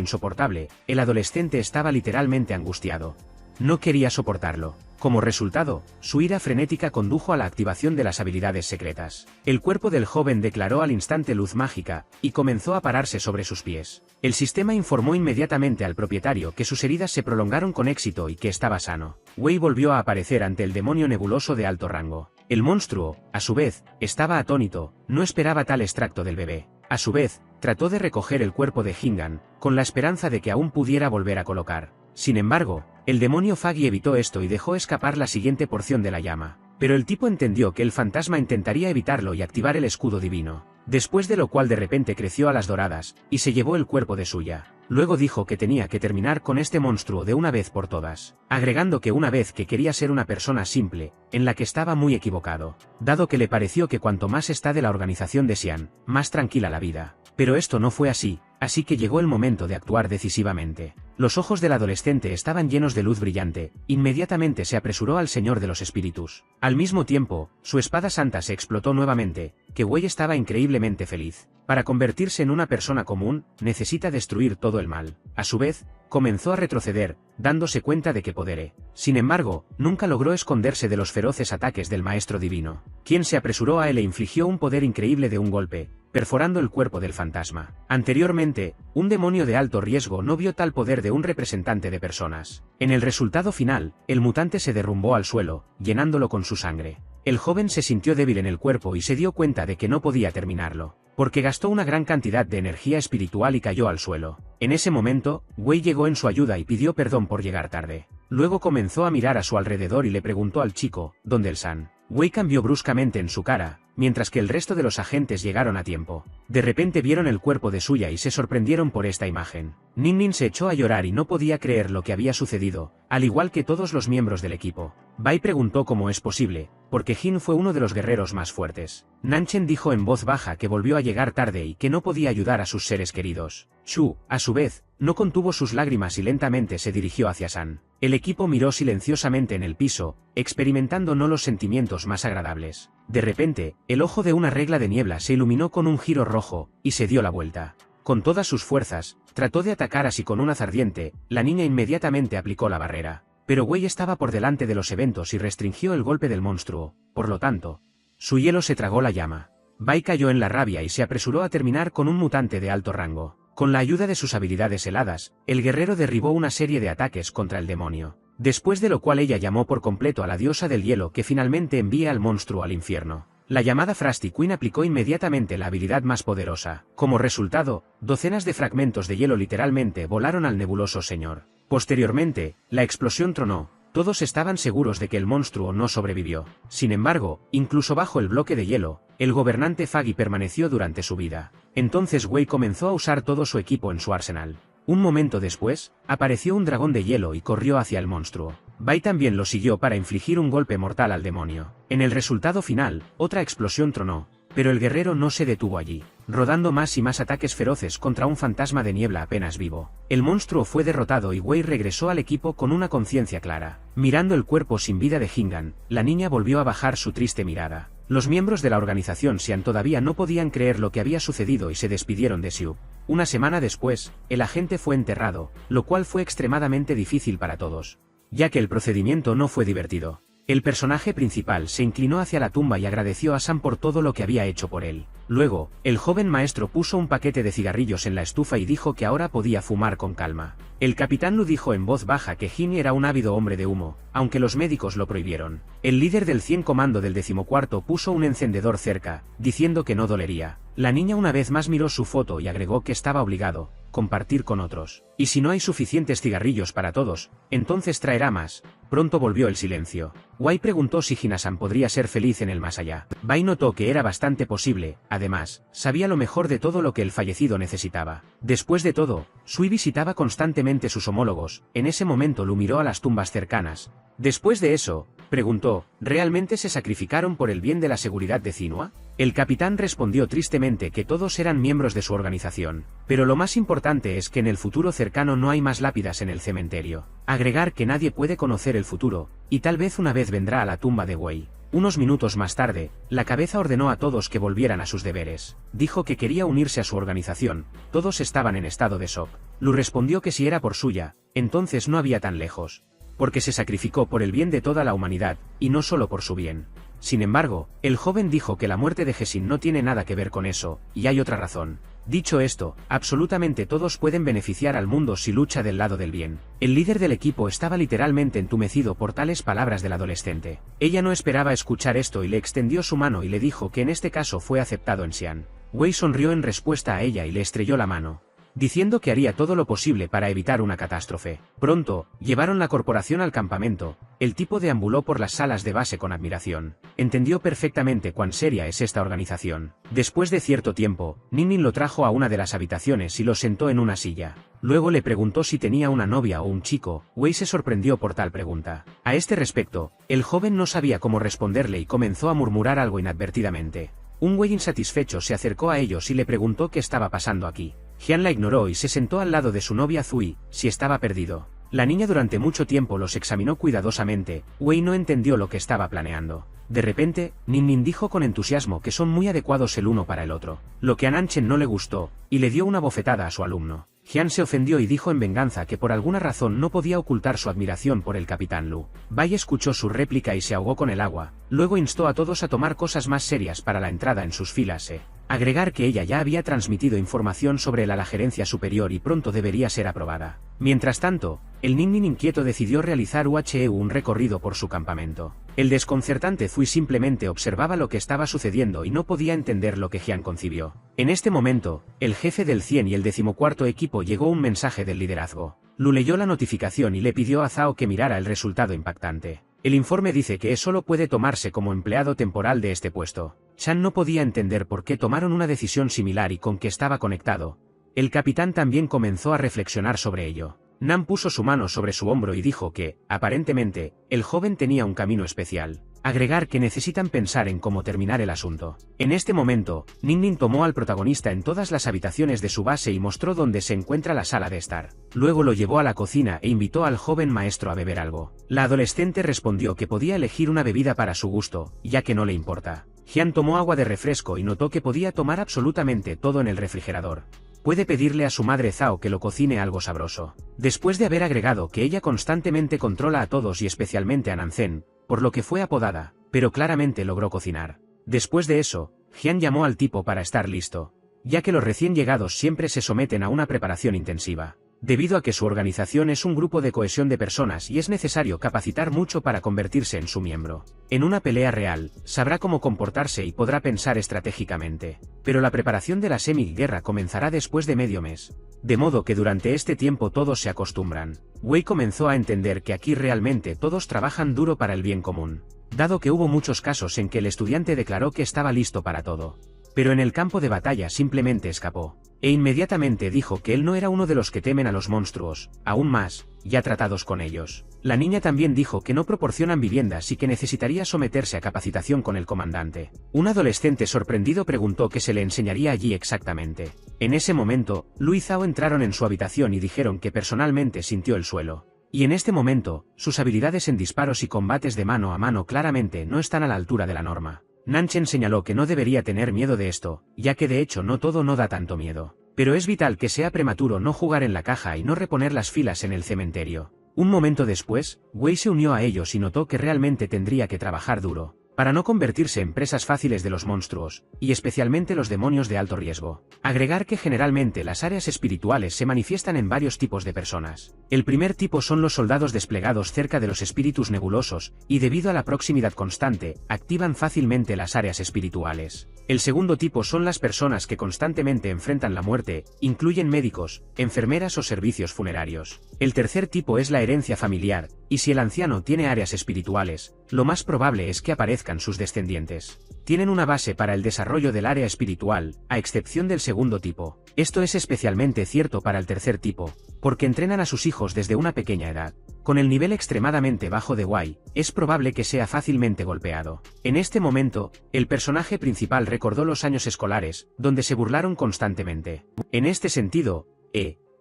insoportable, el adolescente estaba literalmente angustiado. No quería soportarlo. Como resultado, su ira frenética condujo a la activación de las habilidades secretas. El cuerpo del joven declaró al instante luz mágica, y comenzó a pararse sobre sus pies. El sistema informó inmediatamente al propietario que sus heridas se prolongaron con éxito y que estaba sano. Wei volvió a aparecer ante el demonio nebuloso de alto rango. El monstruo, a su vez, estaba atónito, no esperaba tal extracto del bebé. A su vez, trató de recoger el cuerpo de Hingan, con la esperanza de que aún pudiera volver a colocar. Sin embargo, el demonio Fagi evitó esto y dejó escapar la siguiente porción de la llama. Pero el tipo entendió que el fantasma intentaría evitarlo y activar el escudo divino. Después de lo cual de repente creció a las doradas, y se llevó el cuerpo de Suya. Luego dijo que tenía que terminar con este monstruo de una vez por todas, agregando que una vez que quería ser una persona simple, en la que estaba muy equivocado, dado que le pareció que cuanto más está de la organización de Xian, más tranquila la vida. Pero esto no fue así, así que llegó el momento de actuar decisivamente. Los ojos del adolescente estaban llenos de luz brillante, inmediatamente se apresuró al Señor de los Espíritus. Al mismo tiempo, su espada santa se explotó nuevamente, que Wei estaba increíblemente feliz. Para convertirse en una persona común, necesita destruir todo el mal. A su vez, comenzó a retroceder, dándose cuenta de que podere. Sin embargo, nunca logró esconderse de los feroces ataques del Maestro Divino, quien se apresuró a él e infligió un poder increíble de un golpe, perforando el cuerpo del fantasma. Anteriormente, un demonio de alto riesgo no vio tal poder de un representante de personas. En el resultado final, el mutante se derrumbó al suelo, llenándolo con su sangre. El joven se sintió débil en el cuerpo y se dio cuenta de que no podía terminarlo, porque gastó una gran cantidad de energía espiritual y cayó al suelo. En ese momento, Wei llegó en su ayuda y pidió perdón por llegar tarde. Luego comenzó a mirar a su alrededor y le preguntó al chico, ¿dónde el San? Wei cambió bruscamente en su cara, mientras que el resto de los agentes llegaron a tiempo. De repente vieron el cuerpo de Suya y se sorprendieron por esta imagen. Nin se echó a llorar y no podía creer lo que había sucedido, al igual que todos los miembros del equipo. Bai preguntó cómo es posible, porque Jin fue uno de los guerreros más fuertes. Nanchen dijo en voz baja que volvió a llegar tarde y que no podía ayudar a sus seres queridos. Chu, a su vez, no contuvo sus lágrimas y lentamente se dirigió hacia San. El equipo miró silenciosamente en el piso, experimentando no los sentimientos más agradables. De repente, el ojo de una regla de niebla se iluminó con un giro rojo, y se dio la vuelta. Con todas sus fuerzas, trató de atacar así con un haz ardiente, la niña inmediatamente aplicó la barrera. Pero Wei estaba por delante de los eventos y restringió el golpe del monstruo, por lo tanto, su hielo se tragó la llama. Bai cayó en la rabia y se apresuró a terminar con un mutante de alto rango. Con la ayuda de sus habilidades heladas, el guerrero derribó una serie de ataques contra el demonio. Después de lo cual ella llamó por completo a la diosa del hielo que finalmente envía al monstruo al infierno. La llamada Frosty Queen aplicó inmediatamente la habilidad más poderosa. Como resultado, docenas de fragmentos de hielo literalmente volaron al nebuloso señor. Posteriormente, la explosión tronó. Todos estaban seguros de que el monstruo no sobrevivió. Sin embargo, incluso bajo el bloque de hielo, el gobernante Fagi permaneció durante su vida. Entonces Wei comenzó a usar todo su equipo en su arsenal. Un momento después, apareció un dragón de hielo y corrió hacia el monstruo. Bai también lo siguió para infligir un golpe mortal al demonio. En el resultado final, otra explosión tronó, pero el guerrero no se detuvo allí, rodando más y más ataques feroces contra un fantasma de niebla apenas vivo. El monstruo fue derrotado y Wei regresó al equipo con una conciencia clara. Mirando el cuerpo sin vida de Hingan, la niña volvió a bajar su triste mirada. Los miembros de la organización Xian todavía no podían creer lo que había sucedido y se despidieron de Xiu. Una semana después, el agente fue enterrado, lo cual fue extremadamente difícil para todos, ya que el procedimiento no fue divertido. El personaje principal se inclinó hacia la tumba y agradeció a Sam por todo lo que había hecho por él. Luego, el joven maestro puso un paquete de cigarrillos en la estufa y dijo que ahora podía fumar con calma. El capitán Lu dijo en voz baja que Jin era un ávido hombre de humo, aunque los médicos lo prohibieron. El líder del 100 comando del 14º puso un encendedor cerca, diciendo que no dolería. La niña una vez más miró su foto y agregó que estaba obligado a compartir con otros. Y si no hay suficientes cigarrillos para todos, entonces traerá más. Pronto volvió el silencio. Wei preguntó si Jin-san podría ser feliz en el más allá. Bai notó que era bastante posible, además, sabía lo mejor de todo lo que el fallecido necesitaba. Después de todo, Sui visitaba constantemente sus homólogos. En ese momento Lu miró a las tumbas cercanas. Después de eso, preguntó, ¿realmente se sacrificaron por el bien de la seguridad de Zinua? El capitán respondió tristemente que todos eran miembros de su organización, pero lo más importante es que en el futuro cercano no hay más lápidas en el cementerio. Agregar que nadie puede conocer el futuro, y tal vez una vez vendrá a la tumba de Wei. Unos minutos más tarde, la cabeza ordenó a todos que volvieran a sus deberes. Dijo que quería unirse a su organización, todos estaban en estado de shock. Lu respondió que si era por suya, entonces no había tan lejos. Porque se sacrificó por el bien de toda la humanidad, y no solo por su bien. Sin embargo, el joven dijo que la muerte de Jessin no tiene nada que ver con eso, y hay otra razón. Dicho esto, absolutamente todos pueden beneficiar al mundo si lucha del lado del bien. El líder del equipo estaba literalmente entumecido por tales palabras del adolescente. Ella no esperaba escuchar esto y le extendió su mano y le dijo que en este caso fue aceptado en Xi'an. Wei sonrió en respuesta a ella y le estrelló la mano, diciendo que haría todo lo posible para evitar una catástrofe. Pronto, llevaron la corporación al campamento. El tipo deambuló por las salas de base con admiración. Entendió perfectamente cuán seria es esta organización. Después de cierto tiempo, Nin lo trajo a una de las habitaciones y lo sentó en una silla. Luego le preguntó si tenía una novia o un chico. Wei se sorprendió por tal pregunta. A este respecto, el joven no sabía cómo responderle y comenzó a murmurar algo inadvertidamente. Un Wei insatisfecho se acercó a ellos y le preguntó qué estaba pasando aquí. Jian la ignoró y se sentó al lado de su novia Zui, si estaba perdido. La niña durante mucho tiempo los examinó cuidadosamente. Wei no entendió lo que estaba planeando. De repente, Nin dijo con entusiasmo que son muy adecuados el uno para el otro, lo que a Nanchen no le gustó, y le dio una bofetada a su alumno. Jian se ofendió y dijo en venganza que por alguna razón no podía ocultar su admiración por el capitán Lu. Bai escuchó su réplica y se ahogó con el agua, luego instó a todos a tomar cosas más serias para la entrada en sus filas. Agregar que ella ya había transmitido información sobre la gerencia superior y pronto debería ser aprobada. Mientras tanto, el Nin inquieto decidió realizar un recorrido por su campamento. El desconcertante Zui simplemente observaba lo que estaba sucediendo y no podía entender lo que Jian concibió. En este momento, el jefe del 100 y el 14º equipo llegó un mensaje del liderazgo. Lu leyó la notificación y le pidió a Zhao que mirara el resultado impactante. El informe dice que solo puede tomarse como empleado temporal de este puesto. Chan no podía entender por qué tomaron una decisión similar y con qué estaba conectado. El capitán también comenzó a reflexionar sobre ello. Nam puso su mano sobre su hombro y dijo que, aparentemente, el joven tenía un camino especial. Agregar que necesitan pensar en cómo terminar el asunto. En este momento, Nin tomó al protagonista en todas las habitaciones de su base y mostró dónde se encuentra la sala de estar. Luego lo llevó a la cocina e invitó al joven maestro a beber algo. La adolescente respondió que podía elegir una bebida para su gusto, ya que no le importa. Jian tomó agua de refresco y notó que podía tomar absolutamente todo en el refrigerador. Puede pedirle a su madre Zhao que lo cocine algo sabroso. Después de haber agregado que ella constantemente controla a todos y especialmente a Nanzen, por lo que fue apodada, pero claramente logró cocinar. Después de eso, Jian llamó al tipo para estar listo, ya que los recién llegados siempre se someten a una preparación intensiva. Debido a que su organización es un grupo de cohesión de personas y es necesario capacitar mucho para convertirse en su miembro. En una pelea real, sabrá cómo comportarse y podrá pensar estratégicamente. Pero la preparación de la semi-guerra comenzará después de medio mes. De modo que durante este tiempo todos se acostumbran. Wei comenzó a entender que aquí realmente todos trabajan duro para el bien común. Dado que hubo muchos casos en que el estudiante declaró que estaba listo para todo. Pero en el campo de batalla simplemente escapó. E inmediatamente dijo que él no era uno de los que temen a los monstruos, aún más, ya tratados con ellos. La niña también dijo que no proporcionan viviendas y que necesitaría someterse a capacitación con el comandante. Un adolescente sorprendido preguntó qué se le enseñaría allí exactamente. En ese momento, Lu y Zhao entraron en su habitación y dijeron que personalmente sintió el suelo. Y en este momento, sus habilidades en disparos y combates de mano a mano claramente no están a la altura de la norma. Nanchen señaló que no debería tener miedo de esto, ya que de hecho no todo no da tanto miedo. Pero es vital que sea prematuro no jugar en la caja y no reponer las filas en el cementerio. Un momento después, Wei se unió a ellos y notó que realmente tendría que trabajar duro para no convertirse en presas fáciles de los monstruos, y especialmente los demonios de alto riesgo. Agregar que generalmente las áreas espirituales se manifiestan en varios tipos de personas. El primer tipo son los soldados desplegados cerca de los espíritus nebulosos, y debido a la proximidad constante, activan fácilmente las áreas espirituales. El segundo tipo son las personas que constantemente enfrentan la muerte, incluyen médicos, enfermeras o servicios funerarios. El tercer tipo es la herencia familiar, y si el anciano tiene áreas espirituales, lo más probable es que aparezcan sus descendientes. Tienen una base para el desarrollo del área espiritual, a excepción del segundo tipo. Esto es especialmente cierto para el tercer tipo, porque entrenan a sus hijos desde una pequeña edad. Con el nivel extremadamente bajo de Wei, es probable que sea fácilmente golpeado. En este momento, el personaje principal recordó los años escolares, donde se burlaron constantemente. En este sentido,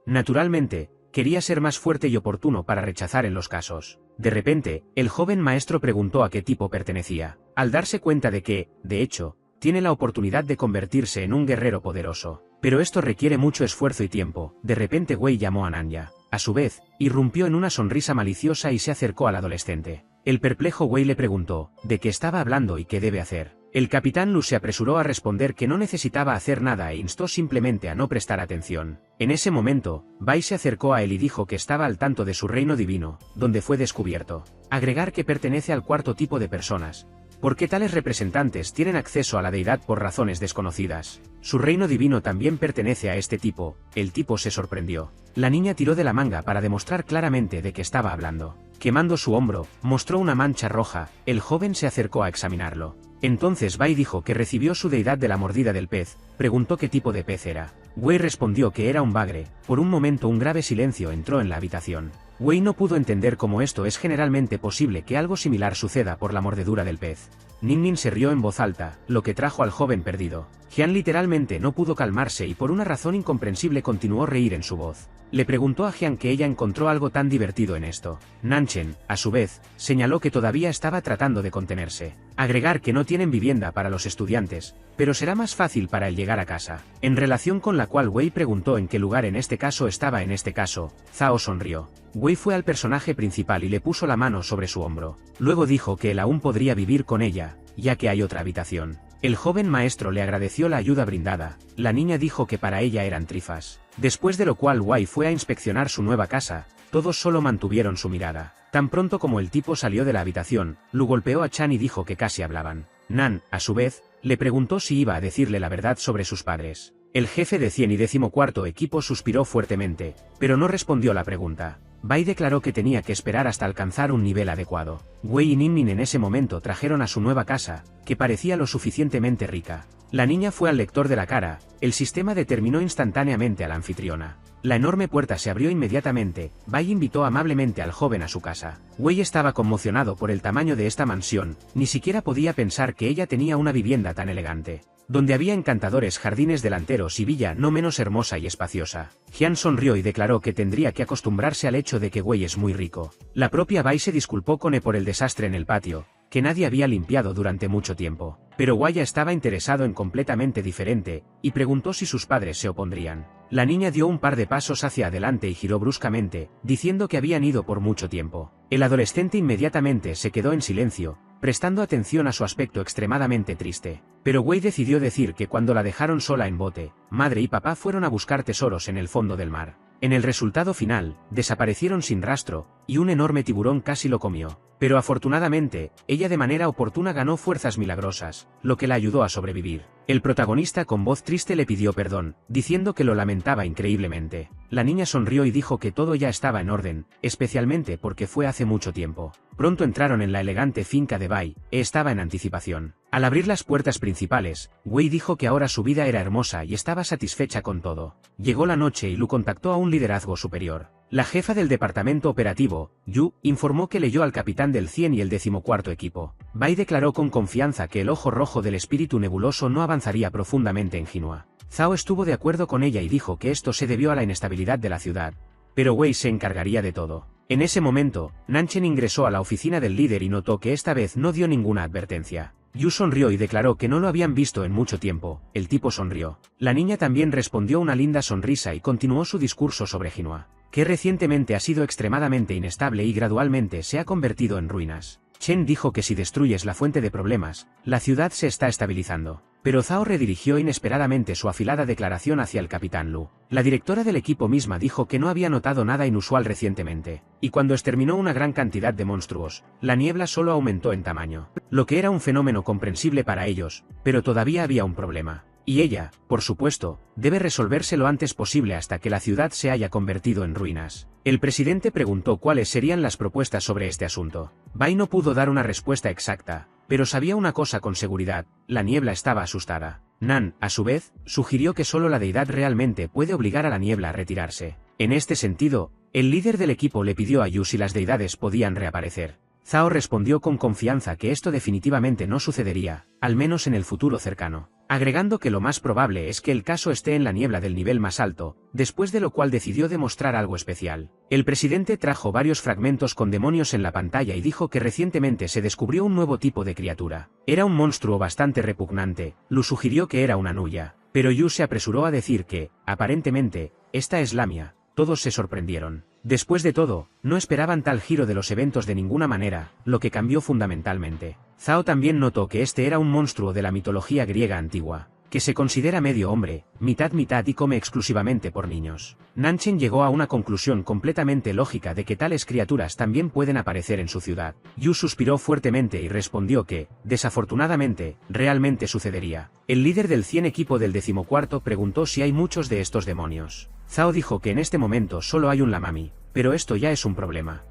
naturalmente, quería ser más fuerte y oportuno para rechazar en los casos. De repente, el joven maestro preguntó a qué tipo pertenecía, al darse cuenta de que, de hecho, tiene la oportunidad de convertirse en un guerrero poderoso. Pero esto requiere mucho esfuerzo y tiempo. De repente Wei llamó a Nanya. A su vez, irrumpió en una sonrisa maliciosa y se acercó al adolescente. El perplejo Wei le preguntó, de qué estaba hablando y qué debe hacer. El capitán Lu se apresuró a responder que no necesitaba hacer nada e instó simplemente a no prestar atención. En ese momento, Bai se acercó a él y dijo que estaba al tanto de su reino divino, donde fue descubierto. Agregar que pertenece al cuarto tipo de personas, porque tales representantes tienen acceso a la deidad por razones desconocidas. Su reino divino también pertenece a este tipo. El tipo se sorprendió. La niña tiró de la manga para demostrar claramente de qué estaba hablando. Quemando su hombro, mostró una mancha roja. El joven se acercó a examinarlo. Entonces Bai dijo que recibió su deidad de la mordida del pez. Preguntó qué tipo de pez era. Wei respondió que era un bagre. Por un momento un grave silencio entró en la habitación. Wei no pudo entender cómo esto es generalmente posible que algo similar suceda por la mordedura del pez. Nin se rió en voz alta, lo que trajo al joven perdido. Jian literalmente no pudo calmarse y por una razón incomprensible continuó a reír en su voz. Le preguntó a Jian que ella encontró algo tan divertido en esto. Nanchen, a su vez, señaló que todavía estaba tratando de contenerse. Agregar que no tienen vivienda para los estudiantes, pero será más fácil para él llegar a casa. En relación con la cual Wei preguntó en qué lugar en este caso estaba en este caso, Zhao sonrió. Wei fue al personaje principal y le puso la mano sobre su hombro. Luego dijo que él aún podría vivir con ella, ya que hay otra habitación. El joven maestro le agradeció la ayuda brindada. La niña dijo que para ella eran trifas. Después de lo cual Wei fue a inspeccionar su nueva casa. Todos solo mantuvieron su mirada. Tan pronto como el tipo salió de la habitación, Lu golpeó a Chan y dijo que casi hablaban. Nan, a su vez, le preguntó si iba a decirle la verdad sobre sus padres. El jefe de 100 y 14º equipo suspiró fuertemente, pero no respondió la pregunta. Bai declaró que tenía que esperar hasta alcanzar un nivel adecuado. Wei y Nin en ese momento trajeron a su nueva casa, que parecía lo suficientemente rica. La niña fue al lector de la cara. El sistema determinó instantáneamente a la anfitriona. La enorme puerta se abrió inmediatamente. Bai invitó amablemente al joven a su casa. Wei estaba conmocionado por el tamaño de esta mansión. Ni siquiera podía pensar que ella tenía una vivienda tan elegante, donde había encantadores jardines delanteros y villa no menos hermosa y espaciosa. Jian sonrió y declaró que tendría que acostumbrarse al hecho de que Wei es muy rico. La propia Bai se disculpó con por el desastre en el patio, que nadie había limpiado durante mucho tiempo. Pero Wei estaba interesado en completamente diferente, y preguntó si sus padres se opondrían. La niña dio un par de pasos hacia adelante y giró bruscamente, diciendo que habían ido por mucho tiempo. El adolescente inmediatamente se quedó en silencio, prestando atención a su aspecto extremadamente triste. Pero Wei decidió decir que cuando la dejaron sola en bote, madre y papá fueron a buscar tesoros en el fondo del mar. En el resultado final, desaparecieron sin rastro, y un enorme tiburón casi lo comió. Pero afortunadamente, ella de manera oportuna ganó fuerzas milagrosas, lo que la ayudó a sobrevivir. El protagonista con voz triste le pidió perdón, diciendo que lo lamentaba increíblemente. La niña sonrió y dijo que todo ya estaba en orden, especialmente porque fue hace mucho tiempo. Pronto entraron en la elegante finca de Bai, estaba en anticipación. Al abrir las puertas principales, Wei dijo que ahora su vida era hermosa y estaba satisfecha con todo. Llegó la noche y Lu contactó a un liderazgo superior. La jefa del departamento operativo, Yu, informó que leyó al capitán del 100 y el 14º equipo. Bai declaró con confianza que el ojo rojo del espíritu nebuloso no avanzaría profundamente en Jinhua. Zhao estuvo de acuerdo con ella y dijo que esto se debió a la inestabilidad de la ciudad. Pero Wei se encargaría de todo. En ese momento, Nanchen ingresó a la oficina del líder y notó que esta vez no dio ninguna advertencia. Yu sonrió y declaró que no lo habían visto en mucho tiempo. El tipo sonrió. La niña también respondió una linda sonrisa y continuó su discurso sobre Jinhua. que recientemente ha sido extremadamente inestable y gradualmente se ha convertido en ruinas. Chen dijo que si destruyes la fuente de problemas, la ciudad se está estabilizando. Pero Zhao redirigió inesperadamente su afilada declaración hacia el capitán Lu. La directora del equipo misma dijo que no había notado nada inusual recientemente, y cuando exterminó una gran cantidad de monstruos, la niebla solo aumentó en tamaño, lo que era un fenómeno comprensible para ellos, pero todavía había un problema. Y ella, por supuesto, debe resolverse lo antes posible hasta que la ciudad se haya convertido en ruinas. El presidente preguntó cuáles serían las propuestas sobre este asunto. Bai no pudo dar una respuesta exacta, pero sabía una cosa con seguridad: la niebla estaba asustada. Nan, a su vez, sugirió que solo la deidad realmente puede obligar a la niebla a retirarse. En este sentido, el líder del equipo le pidió a Yu si las deidades podían reaparecer. Zhao respondió con confianza que esto definitivamente no sucedería, al menos en el futuro cercano, agregando que lo más probable es que el caso esté en la niebla del nivel más alto, después de lo cual decidió demostrar algo especial. El presidente trajo varios fragmentos con demonios en la pantalla y dijo que recientemente se descubrió un nuevo tipo de criatura. Era un monstruo bastante repugnante. Lu sugirió que era una nuya, pero Yu se apresuró a decir que, aparentemente, esta es Lamia. Todos se sorprendieron. Después de todo, no esperaban tal giro de los eventos de ninguna manera, lo que cambió fundamentalmente. Zhao también notó que este era un monstruo de la mitología griega antigua, que se considera medio hombre, mitad y come exclusivamente por niños. Nanchen llegó a una conclusión completamente lógica de que tales criaturas también pueden aparecer en su ciudad. Yu suspiró fuertemente y respondió que, desafortunadamente, realmente sucedería. El líder del 100 equipo del 14º preguntó si hay muchos de estos demonios. Zhao dijo que en este momento solo hay un Lamami, pero esto ya es un problema.